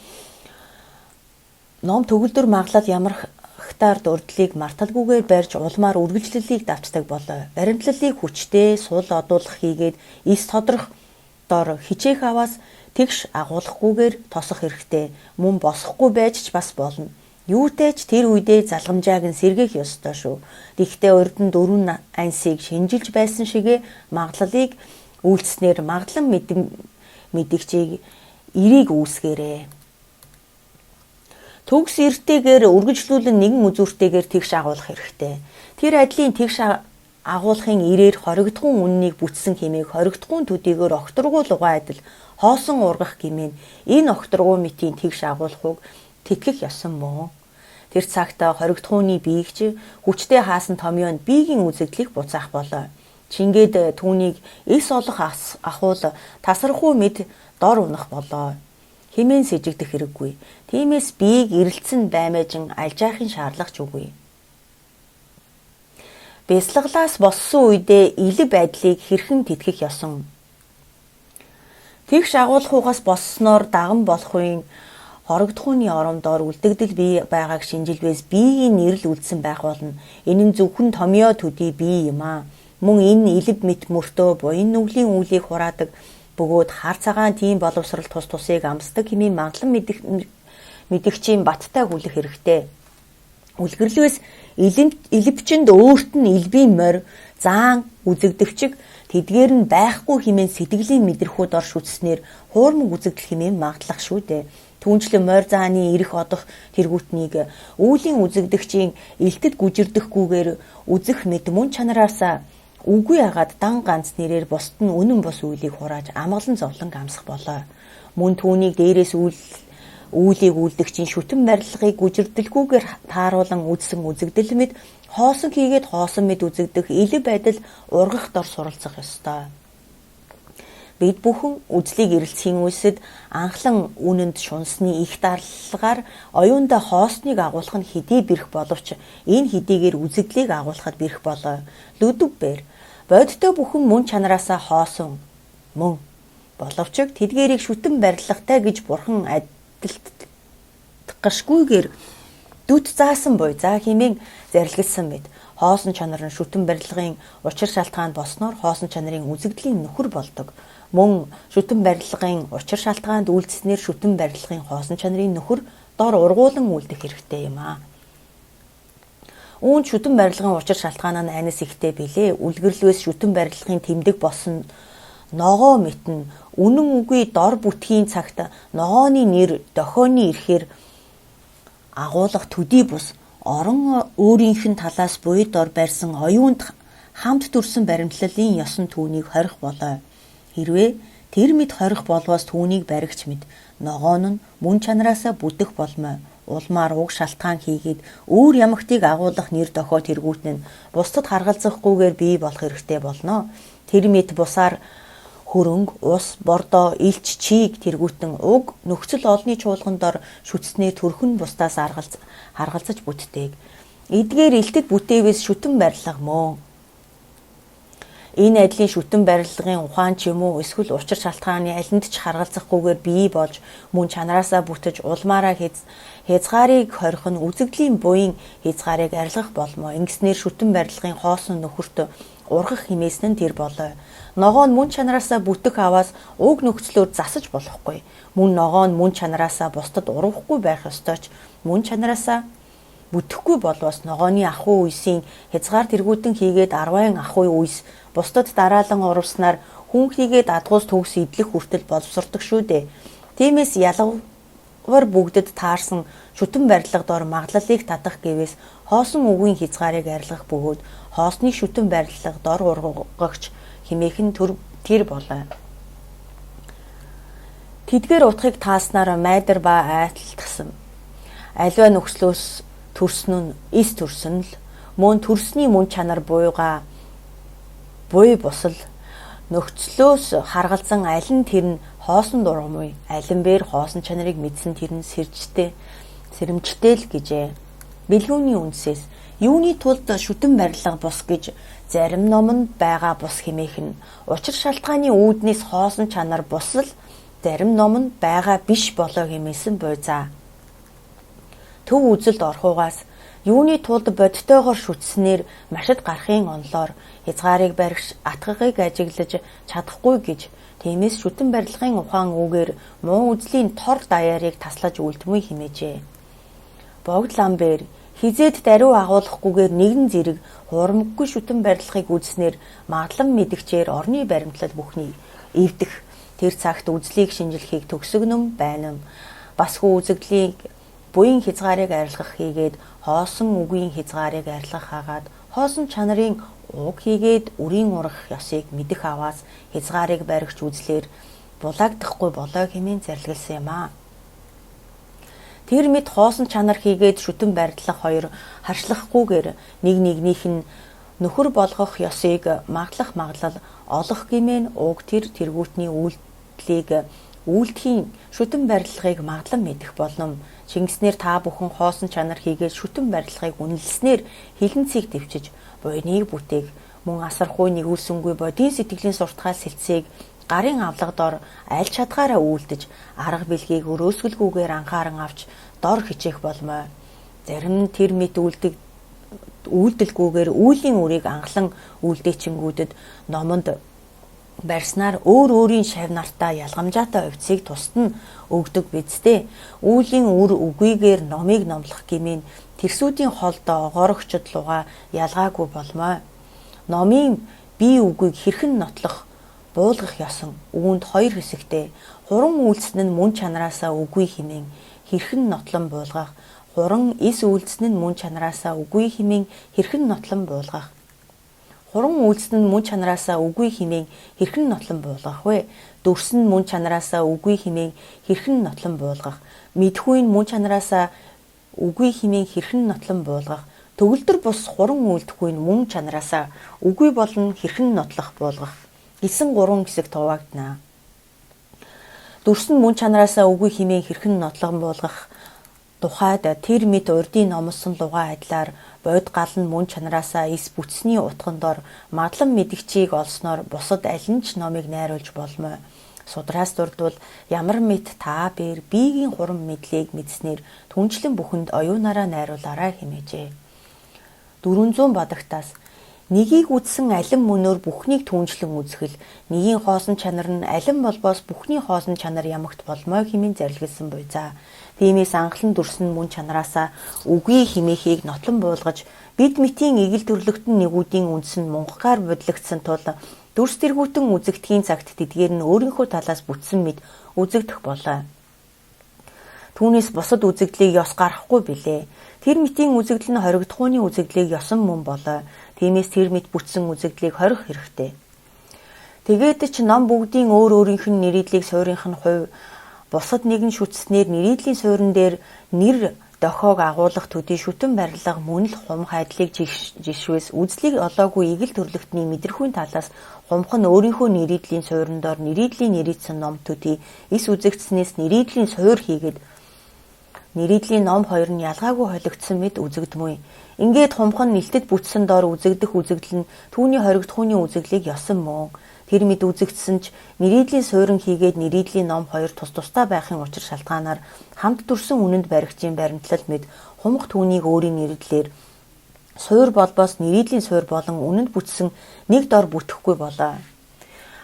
ном төгөлдөр маглал ямар хтаар дурдлыг марталгүйгээр барьж улмаар үргэлжлэлийг давтдаг болоо. Баримтлалыг хүчтэй сул одуулах хийгээд эс тодрох дор хичээх аваас тэгш агуулахгүйгээр тосох хэрэгтэй. Мөн босохгүй байж ч бас болно. Юутэй ч тэр үедээ залгамжааг нь сэргээх ёстой шүү. Гэхдээ урд нь дөрвөн ансыг шинжилж байсан шигэ магадлалыг үйлдэснээр магадлан мэдгчийг эрийг үүсгээрээ. Төгс эртэйгээр үргэлжлүүлэн нэгэн үзүүртэйгээр тэгш агуулах хэрэгтэй. Тэр адилын тэгш агуулахын ирээр хоригдхуун үннийг бүтсэн хэмээг хоригдхуун төдийгөр огторгуу лугаа адил хоосон ургах гэмээн энэ огторгуу мэтийн тэгш агуулахыг тэтгэх ёсон мөн. Тэр цагт хоригдхууны биегч хүчтэй хаасан томьёонд биегийн үзэгдлийг буцаах болоо. Чингээд түүнийг эс олох ахуул тасархуу мэд дор унах болоо. Химэн сэжигдэх хэрэггүй. Тиймээс биеийг эрэлцэн баймаажин альжаахын шаардлага ч үгүй. Бясалгалаас боссон үедээ илэг байдлыг хэрхэн тэтгэх ёсон. Тэгш агуулахугаас боссноор даган болохын хоригдхууны оромдоор үлдэгдэл бий байгааг шинжилвээс биеийн нэрэл үлдсэн байх болно. Энэ нь зөвхөн томьёо төдий бие юм аа. Мөн энэ илэг мэт мөртөө буян нүглийн үлийг хураадаг бөгөөд хар цагаан тийм боловсрал тус тусыг амсдаг хэмээн магадлан мэдгчийн баттай хүлэх хэрэгтэй. Үлгэрлээс элбчэнд өөрт нь элбийн морь, заан үзэгдэгчиг тэдгээр нь байхгүй хэмээн сэтгэлийн мэдрэхүйд орш үтснээр хуурмаг үзэгдэл хэмээн магадлах шүү дээ. Түүнчлэн морь зааны ирэх одох тэргүүтнийг үүлийн үзэгдэгчийн элтэд гүжирдэхгүйгээр үзэх мэд мөн чанараасаа үгүй агаад дан ганц нэрээр бусд нь үнэн бос үйлийг хурааж амгалан зовлон амсах болоо. Мөн түүнийг дээрээс үйлийг үлдэгчийн шүтэн барилгыг гүжирдэлгүйгээр тааруулан үзсэн үзэгдэл мэд хоосон хийгээд хоосон мэд үзэгдэх элэг байдал ургах дор суралцах ёстой. Бид бүхэн үзлийг эрэлцхийн үсэд анхлан үнэнд шунсны их даралгаар оюундаа хоосныг агуулах нь хэдий бэрх боловч энэ хэдийгээр үзэгдлийг агуулахад бэрх болоо. Лүдвбэр бодтой бүхэн мөн чанараасаа хоосон мөн боловч тэдгээрийг шүтэн барилгатай гэж бурхан адилтгашгүйгээр дүт заасан буй за хэмээн зарилгасан мэд. Хоосон чанар нь шүтэн барилгын учир шалтгаан болсноор хоосон чанарын үзэгдлийн нөхөр болдог. Мөн шүтэн барилгын учир шалтгаанд үйлдэснээр шүтэн барилгын хоосон чанарын нөхөр дор ургуулan үлдэх хэрэгтэй юм аа. Үүнд шүтэн барилгын учир шалтгаан нь айнас ихтэй билээ. Үлгэрлээс шүтэн барилгын тэмдэг болсон ногоо мэтэн үнэн үгүй дор бүтгийн цагт ногооны нэр дохионы ирэхээр агуулах төдий бус орон өөрийнх нь талаас буй дор барьсан оюунд хамт төрсэн баримтлалын ёсон түүнийг хорих болоо. Хэрвээ тэр мэд хорих болвоос түүнийг баригч мэд ногоон нь мөн чанараасаа бүтэх болмоо. Улмаар уг шалтгаан хийгээд өөр ямагтыг агуулах нэр дохио тэргүүтэн нь бусдад харгалзахгүйгээр бий болох хэрэгтэй болно. Тэр мэд бусаар хөрөнгө, ус, бордоо, илч, чийг тэргүүтэн уг нөхцөл олны чуулган дор шүтснээ төрхөн бусдаас харгалзаж бүттэйг. Эдгээр илтэд бүтээвээс шүтэн барилга мөн. Энэ адилын шүтэн барилгын ухаан ч юм уу эсвэл учир шалтгааны алинд ч харгалзахгүйгээр бий болж мөн чанараасаа бүтэж улмаараа хязгаарыг хорих нь үзэгдлийн буян хязгаарыг арилгах болмоо. Ингэснээр шүтэн барилгын хоосон нөхөрт ургах хэмээсэн нь тэр болоо. Ногоо нь мөн чанараасаа бүтэх аваас уг нөхцлөөр засаж болохгүй. Мөн ногоо нь мөн чанараасаа бусдад урвахгүй байх ёстой ч мөн чанараасаа бүтэхгүй болвоос ногооны ахуй үйсийн хязгаар тэргүүтэн хийгээд 10 ахуй үйс бусдад дараалан урвснаар хүн хийгээд адгуус төгс идлэх хүртэл боловсрдог шүү дээ. Тиймээс ялгавар бүгдэд таарсан шүтэн барилга дор маглалыг татах гэвээс хоосон үгийн хязгаарыг арилгах бөгөөд хоосны шүтэн барилга дор ургагч хэмээхэн тэр болоо. Тэдгээр утгыг тааснаар майдар ба айлтгсан. Аливаа нөхцлөөс төрсөн нь эс төрсөн л мөн төрсний мөн чанар буй бусал нөхцлөөс харгалзан алин тэр нь хоосон дургамуй алин бээр хоосон чанарыг мэдсэн тэр нь сэрэмжтэй л гэжээ. Бэлгүүний үндсээс юуны тулд шүтэн барилга бус гэж зарим номонд байгаа бус хэмээх нь учир шалтгааны үүднээс хоосон чанар бусал зарим номонд байгаа биш болоо хэмээсэн буй за. Төв үзэлд орхуугаас юуны тулд бодтойгоор шүтснээр машид гарахын онлоор хязгаарыг баригч атгагыг ажиглаж чадахгүй гэж тиймээс шүтэн барилгын ухаан үгээр муу үзлийн тор даяарыг таслаж үлдмүй хэмээжээ. Богд Ламбер хизээд даруй агуулахгүйгээр нэгэн зэрэг хуурмаггүй шүтэн барилгыг үзснээр маглан мэдгчээр орны баримтлал бүхнийг эвдэх тэр цагт үзлийг шинжилхийг төгсгөнөм байна. Басгүй үзэгдлийг буян хязгаарыг арилгах хийгээд хоосон үгийн хязгаарыг арилгах хагаад хоосон чанарын уг хийгээд үрийн ургах ёсыг мэдэх аваас хязгаарыг баригч үзлээр булаагдахгүй болоо хэмээн зарлигласан юм аа. Тэр мэд хоосон чанар хийгээд шүтэн барилгах хоёр харшлахгүйгээр нэг нэгнийх нь нөхөр болгох ёсыг маглах маглал олох гэмээн уг тэргүүтний үйлдэлийг үйлдэхийн шүтэн барилгыг маглан мэдэх болном. Чингиснэр та бүхэн хоосон чанар хийгээд шүтэн барилгыг үнэлснээр хилэнцгийг дэвчиж буйныг бүтээг мөн асархуй нэгүүлсэнгүй бодийн сэтгэлийн суртахаал сэлцээг гарын авлага дор аль чадгаараа үйлдэж арга билгийг өрөөсгөлгүйгээр анхааран авч дор хичээх болмоо. Зарим тэр мэт үйлдэлгүйгээр үүлийн үрийг анхлан үйлдээчингүүдэд номонд барьснаар өөр өөрийн шавь нартаа ялгамжаатай хувьцыг тусад нь өгдөг бидтэй. Үүлийн үр үгүйгээр номыг номлох гэмээн тэрсүүдийн холдоо огоорогчд лугаа ялгаагүй болмоо. Номын бие үгийг хэрхэн нотлох буулгах ёсон үүнд хоёр хэсэгтэй. Хуран үйлснэ нь мөн чанараасаа үгүй хэмээн хэрхэн нотлон буулгах. Хуран эс үйлснэ нь мөн чанараасаа үгүй хэмээн хэрхэн нотлон буулгах. Хуран үйлснэ нь мөн чанараасаа үгүй хэмээн хэрхэн нотлон буулгах вэ? Дүрс нь мөн чанараасаа үгүй хэмээн хэрхэн нотлон буулгах. Мэдхүй нь мөн чанараасаа үгүй хэмээн хэрхэн нотлон буулгах. Төгөлдөр бус хуран үйлдэхгүй нь мөн чанараасаа үгүй болон хэрхэн нотлох буулгах гэсэн 3 хэсэг туваагдана. Дүрс нь мөн чанараасаа үгүй хэмээн хэрхэн нотлон буулгах тухайд тэр мэд урдын номсон лугаа адилаар бод гал нь мөн чанараасаа эс бүтсний утган дор мадлан мэдгчийг олсноор бусад аль нь ч номыг найруулж болмоо. Судраас дурдвал ямар мэд та бэр биегийн хуран мэдлийг мэдснээр түнчлэн бүхэнд оюунаараа найруулаарай хэмээжээ. 400 бадагтаас нэгийг үзсэн алин мөнөөр бүхнийг түнчлэн үзэхэл нэгийн хоосон чанар нь алин болбоос бүхний хоосон чанар ямагт болмоо хэмээн зарлигласан буй за. Тиймээс анхлан дүрсэн мөн чанараасаа үгүй хэмээхийг нотлон буулгаж бид мэтийн игэл төрлөختн нэгүүдийн үндэс нь мунхгаар бодлогдсон тул дүрс тэргүүтэн үзэгдэхийн цагт тэдгээр нь өөрийнхөө талаас бүтсэн мэд үзэгдэх болоо. Түүнээс бусад үзэгдлийг ёс гарахгүй билээ. Тэр мэтийн үзэгдэл нь хоригдохууны үзэгдлийг ёсон мөн болоо. Тиймээс тэр мэд бүтсэн үзэгдлийг хорих хэрэгтэй. Тэгээд ч ном бүгдийн өөр өөрийнх нь нэрийдлийг суурийнх нь хувь бусад нэгэн шүтснээр нэрийдлийн суурин дээр нэр дохиог агуулгах төдий шүтэн барилга мөн л хумх айдлыг жишвээс үзлийг олоогүй игэл төрлөختний мэдрэхүйн талаас хумх нь өөрийнхөө нэрийдлийн суурин дор нэрийдлийн нэрийдсэн ном төдий эс үзэгдснээс нэрийдлийн суур хийгээд нэрийдлийн ном хоёр нь ялгаагүй холигдсон мэд үзэгдмүй. Ингээд хумх нь нэлтэд бүтсэн дор үзэгдэх үзэгдэл нь түүний хоригдохууны үзэгдлийг ёсон мөн. Тэр мэд үзэгдсэн ч нэрийдлийн суурин хийгээд нэрийдлийн ном хоёр тус тустай байхын учир шалтгаанаар хамт дүрсэн үнэнд баригчийн баримтлал мэд хумх түүнийг өөрийн нэрийдлээр суур болбоос нэрийдлийн суур болон үнэнд бүтсэн нэг дор бүтэхгүй болоо.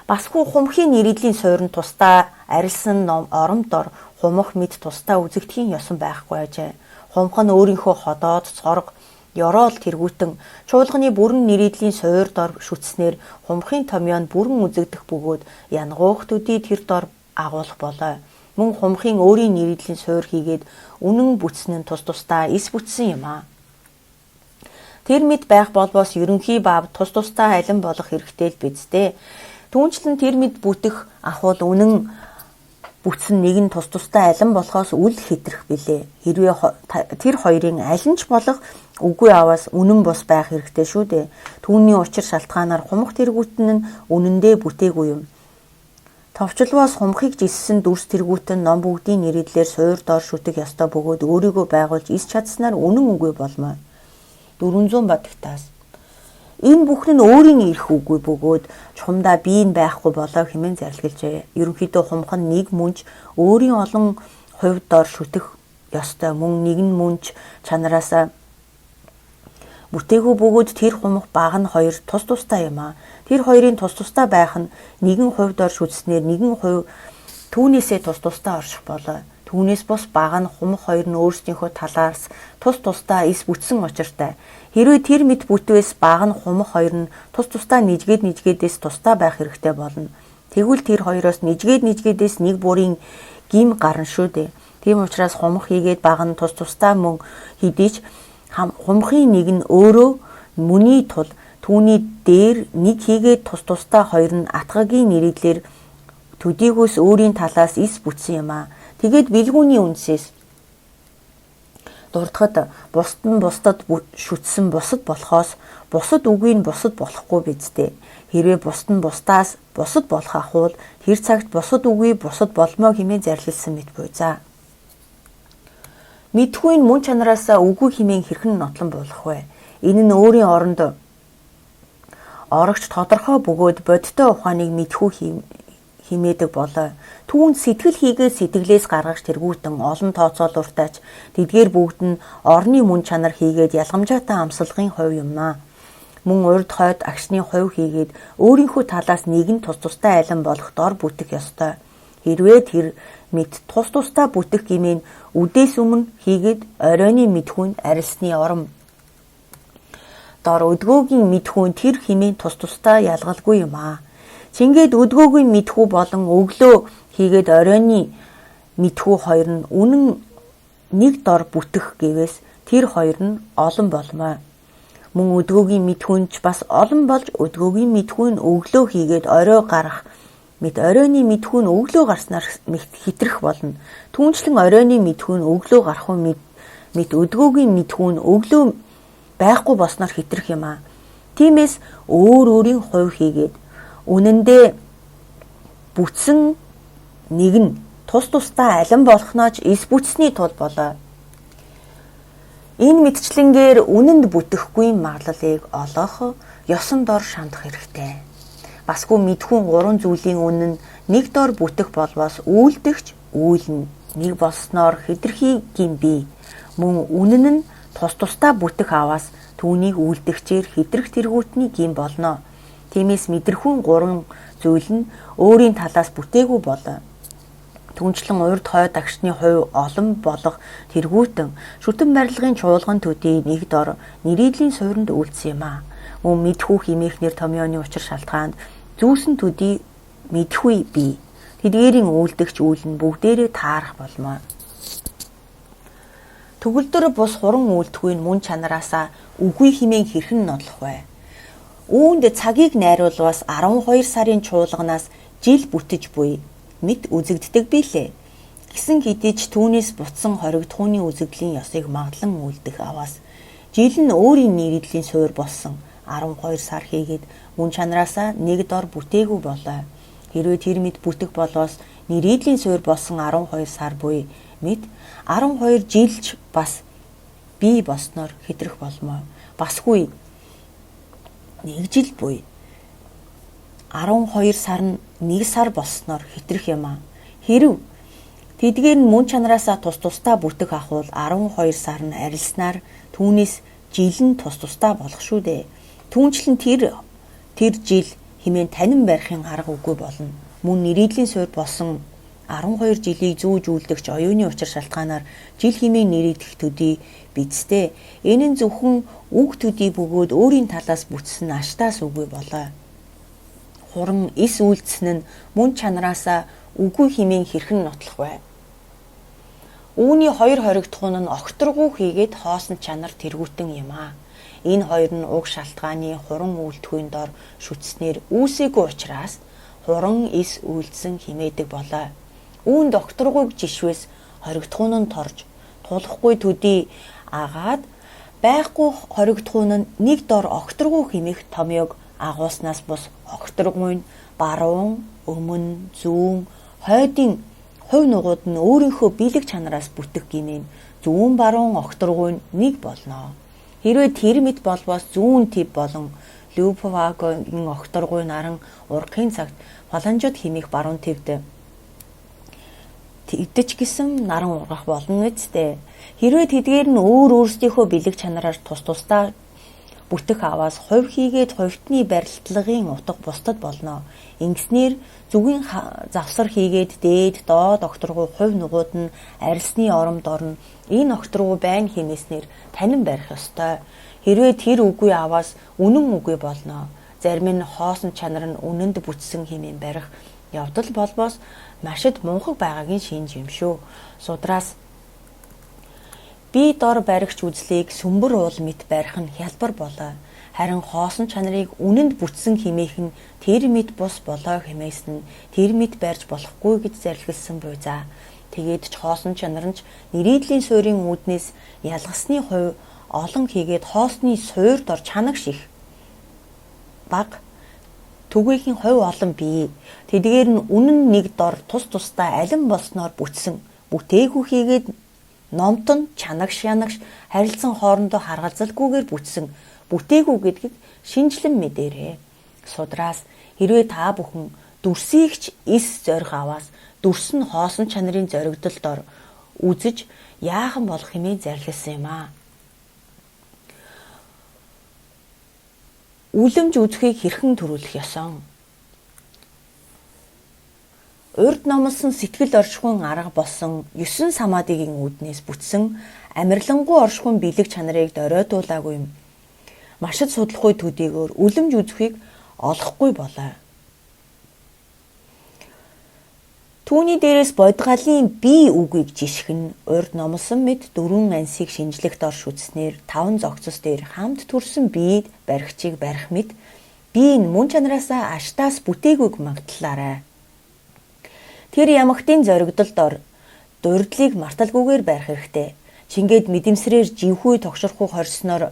Басгүй хумхийн нэрийдлийн суурин тустай арилсан ном оромд дор хумх мэд тустай үзэгдэхийн ёсон байхгүй ажээ. Хумх нь өөрийнхөө ходоод цорго ёроол тэргүүтэн чуулганы бүрэн нэрийдлийн суур дор шүтснээр хумхын томьёо нь бүрэн үзэгдэх бөгөөд янгуух төдий тэр дор агуулах болоо. Мөн хумхын өөрийн нэрийдлийн суур хийгээд үнэн бүтсэн нь тус тусдаа эс бүтсэн юм аа. Тэр мэд байх болбоос ерөнхий баав тус тусдаа алин болох хэрэгтэй л бидтэй. Түүнчлэн тэр мэд бүтэх ахвал үнэн бүтсэн нэг нь тус тусдаа алин болохоос үл хэтрэх билээ. Хэрвээ тэр хоёрын аль нь ч болох үгүй аваас үнэн бус байх хэрэгтэй шүү дээ. Түүний учир шалтгаанаар хумх тэргүүтэн нь үнэндээ бүтээгүй юм. Товчлвоос хумхыг жиссэн дүрс тэргүүтэн ном бүгдийн нэрийдлээр суур дор шүтэх ёстой бөгөөд өөрийгөө байгуулж ис чадсанаар үнэн үгүй болмоо. 400 бадагтаас энэ бүхэн нь өөрийн ирэх үгүй бөгөөд чухамдаа бие нь байхгүй болоо хэмээн зарлиглжээ. Ерөнхийдөө хумх нь нэг мөнч өөрийн олон хувьд дор шүтэх ёстой мөн нэгэн мөнч чанараасаа бүтээгүү бөгөөд тэр хумх баг нь хоёр тус тустай юм аа. Тэр хоёрын тус тустай байх нь нэгэн хувьд дор шүтснээр нэгэн хувь түүнээсээ тус тустай орших болоо. Түүнээс бус баг нь хумх хоёр нь өөрсдийнхөө талаас тус тустай эс бүтсэн учиртай. Хэрвээ тэр мэд бүтвээс баг нь хумх хоёр нь тус тустай нэжгээдээс тустай байх хэрэгтэй болно. Тэгвэл тэр хоёроос нэжгээдээс нэг бүрийн гим гарна шүү дээ. Тийм учраас хумх хийгээд баг нь тус тустай мөн хэдий ч хумхын нэг нь өөрөө мөний тул түүний дээр нэг хийгээд тус тустай хоёр нь атгагийн нэрийдлэр төдийгөөс өөрийн талаас эс бүтсэн юм аа. Тэгээд бэлгүүний үнсээс дурдахад бусад нь бусдад шүтсэн бусад болохоос бусад үгүй нь бусад болохгүй бидтэй. Хэрвээ бусад нь бусдаас бусад болох ахвал тэр цагт бусад үгүй бусад болмоо хэмээн зарлилсан мэт буй за. Мэдхүйн мөн чанараасаа үгүй хэмээн хэрхэн нотлон болох вэ? Энэ нь өөрийн оронд орогч тодорхой бөгөөд бодиттой ухааныг мэдхүү химээдэг болоо. Түүнд сэтгэл хийгээд сэтгэлээс гаргаж тэргүүтэн олон тооцоолууртайч тэдгээр бүгд нь орны мөн чанар хийгээд ялгамжаатай амсалгын хувь юмнаа. Мөн урд хойд агшны хувь хийгээд өөрийнхөө талаас нэг нь тус тустай айлан болох дор бүтэх ёстой. Хэрвээ тэр мэд тус тустай бүтэх гэмээн үдээс өмнө хийгээд оройны мэдхүүнд арилсны орон дор өдгөөгийн мэдхүүн тэр хэмээн тус тустай ялгалгүй юм аа. Чингээд өдгөөгийн мэдхүү болон өглөө хийгээд оройны мэдхүү хоёр нь үнэн нэг дор бүтэх гэвээс тэр хоёр нь олон болмоо. Мөн өдгөөгийн мэдхүүнч бас олон болж өдгөөгийн мэдхүүн өглөө хийгээд орой гарах мэд оройны мэдхүүн өглөө гарснаар хитрэх болно. Түүнчлэн оройны мэдхүүн өглөө гарах мэд өдгөөгийн мэдхүүн өглөө байхгүй босноор хитрэх юм аа. Тиймээс өөр өөрийн хувь хийгээд үнэндээ бүтсэн нэг нь тус тустай алин болохнооч эс бүтсний тул болоо. Энэ мэдчлэнгээр үнэнд бүтэхгүй маглалыг олох ёсон дор шандах хэрэгтэй. Басгүй мэдхүүн 3 зүйлийн үнэн нэг дор бүтэх болвоос үйлдэгч үйл нь нэг болсноор хэтэрхий гимби. Мөн үнэн нь тус тустай бүтэх аваас түүнийг үйлдэгчээр хэтрэх тэргүүтний гин болно. Тиймээс мэдрэхүүн 3 зүйл нь өөрийн талаас бүтээгүй болоо. Түүнчлэн урд хойд агшны хувь олон болох тэргүүтэн шүтэн барилгын чуулган төдий нэг дор нэрийдлийн суурьнд үйлдсэн юм аа. Мөн мэдхүү химээхнэр томьёоны учир шалтгаанд зүүсэн төдий мэдхүй бий. Тэдгээрийн үйлдэгч үйл нь бүгдээрээ таарах болмоо. Төгөлдөр бус хуран үйлдэхүйн мөн чанараасаа үгүй химэн хэрхэн нотлох вэ? Үүнд цагийг найруулвас 12 сарын чуулганаас жил бүтэж буй мэд үзэгддэг билээ. Гисэн хэдий ч түүнээс бутсан хоригдхууны үзэгдлийн ёсыг магадлан үлдэх аваас жил нь өөрийн нэрийдлийн суурь болсон 12 сар хийгээд мөн чанараасаа нэг дор бүтээгүй болоо. Хэрвээ тэр мэд бүтэх болоос нэрийдлийн суурь болсон 12 сар буй мэд 12 жилч бас бий босноор хэтрэх болмоо. Басгүй нэг жил буй 12 сар нь нэг сар болсноор хэтрэх юм аа. Хэрв тэдгээр нь мөн чанараасаа тус тустай бүтэх ахвал 12 сар нь арилснаар түүнээс жил нь тус тустай болох шүү дээ. Түүнчлэн тэр жил хэмээн танин барихын арга үгүй болно. Мөн нэрийдлийн суурь болсон 12 жилийг зүүж үлдэгч оюуны учир шалтгаанаар жил хэмээн нэрийдэх төдий бидстэй. Энэ нь зөвхөн үг төдий бөгөөд өөрийн талаас бүтсэн аштаас үгүй болоо. Хуран эс үйлдсэн нь мөн чанараасаа үгүй хэмээн хэрхэн нотлох вэ? Үүний хоёр хоригдхуун нь огторгуу хийгээд хоосон чанар тэргүүтэн юм аа. Энэ хоёр нь уг шалтгааны хуран үйлдэхүйн дор шүтснээр үүсээгүй учраас хуран эс үйлдсэн хэмээдэг болоо. Үүнд огторгууг жишвээс хоригдхуун нь торж тулахгүй төдий агаад байхгүй хоригдхуун нь нэг дор огторгуу хэмээх томьёог агуулснаас бус огторгуйн баруун, өмнө, зүүн, хойдын хувь нугууд нь өөрийнхөө бэлэг чанараас бүтэх гэмээн зүүн баруун огторгуйн нэг болно. Хэрвээ тэр мэд болбоос зүүн төв болон Люповагийн огторгуйн аран ургахын цагт фаланжууд хэмээх баруун төвд тэгдэж гисэн наран ургах болно үсттэй. Хэрвээ тэдгээр нь өөрсдийнхөө бэлэг чанараар тус тусдаа бүтэх аваас хувь хийгээд хувьтны барилтлагын утга бусдад болно. Ингэснээр зүгийн завсар хийгээд дээд доод огторгуй хувь нугууд нь арилсны оромд орно. Энэ огторгуй байн хэмээснээр танин барих ёстой. Хэрвээ тэр үгүй аваас үнэн үгүй болно. Зарим нь хоосон чанар нь үнэнд бүтсэн хэмээн барих явдал болбоос машид мунхаг байгаагийн шинж юм шүү. Судраас би дор баригч үзлийг сүмбэр уул мэт барих нь хялбар болоо. Харин хоосон чанарыг үнэнд бүтсэн хэмээх нь тэр мэт бус болоо хэмээс нь тэр мэт барьж болохгүй гэж зарлигласан буй за. Тэгээд ч хоосон чанар нь нэрийдлийн суурийн үүднээс ялгасны хувь олон хийгээд хоосны суур дор чанагш их баг түгээхийн хувь олон бий. Тэдгээр нь үнэн нэг дор тус тустай алин болсноор бүтсэн бүтээгүү хийгээд номтон чанагш янагш харилцан хоорондоо харгалзалгүйгээр бүтсэн бүтээгүү гэдгийг шинжлэн мэдээрэй. Судраас хэрвээ та бүхэн дүрсийгч эс зориг аваас дүрс нь хоосон чанарын зоригдол дор үзэж яахан болох хэмээн зарлисан юм аа. Үлэмж үзэхийг хэрхэн төрүүлэх ёсон? Урд номлосон сэтгэл оршихуйн арга болсон 9 самадигийн үүднээс бүтсэн амарлингуй оршихуйн бэлэг чанарыг доройтуулаагүй машид судлахгүй төдийгөр үлэмж үзэхийг олохгүй болоо. Түүний дээрээс бодгалын бие үгийг жишг нь урд номлосон мэд 4 ансыг шинжлэхт орш үзснээр 5 зохицос дээр хамт төрсөн биед баригчийг барих мэд бие нь мөн чанараасаа аштаас бүтээгүйг магтлаарай. Тэр ямагтын зоригдолд дурдлыг марталгүйгээр барих хэрэгтэй. Чингээд мэдэмсрээр живхүй тогшорхуу хорсноор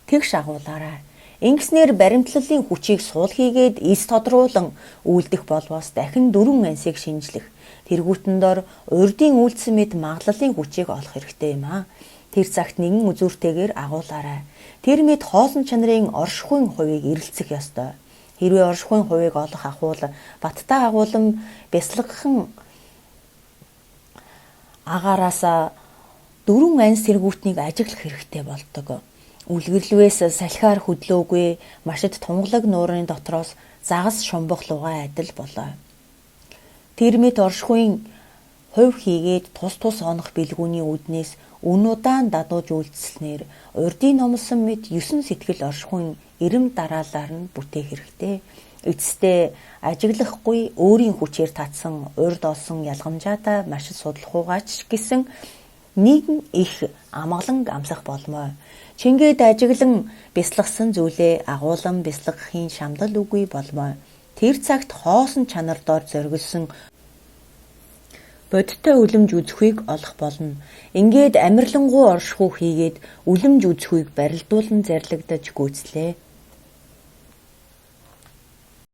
тэгш агуулаарай. Ингэснээр баримтлалын хүчийг суул хийгээд эс тодруулан үйлдэх болвоос дахин 4 ансыг шинжлэх. Тэргүүтэн дор урдын үйлдсэн мэд маглалын хүчийг олох хэрэгтэй юм аа. Тэр цагт нэгэн үзүүртэйгээр агуулаарай. Тэр мэд хоосон чанарын оршихуйн хувийг эрэлцэх ёстой. Хэрвээ оршихуйн хувийг олох ахуул баттай агуулan бясалгахан агаараасаа 4 анс тэргүүтнийг ажиглах хэрэгтэй болдог. Үлгэрлвээс салхиар хөдлөөгүй машид тунгалаг нуурын дотроос загас шумбах лугай адил болоо. Тэр мэд оршихуйн хувь хийгээд тус онох бэлгүүний үүднээс өн удаан дадууж үйлдэлснээр урдын номлосон мэд 9 сэтгэл оршихуйн эрэм дараалаар нь бүтээх хэрэгтэй. Эцэстээ ажиглахгүй өөрийн хүчээр татсан урд олсон ялгамжаатай машид судлахуугаач гэсэн нэгэн их амгалан амсах болмоо. Чингээд ажиглан бясалгасан зүйлээ агуулan бясалгахын шамдал үгүй болмоо. Тэр цагт хоосон чанар дор зориулсан бодиттой үлэмж үзэхүйг олох болно. Ингээд амарлингуй оршихуй хийгээд үлэмж үзэхүйг барилдуулан зарлагдаж гүйцлээ.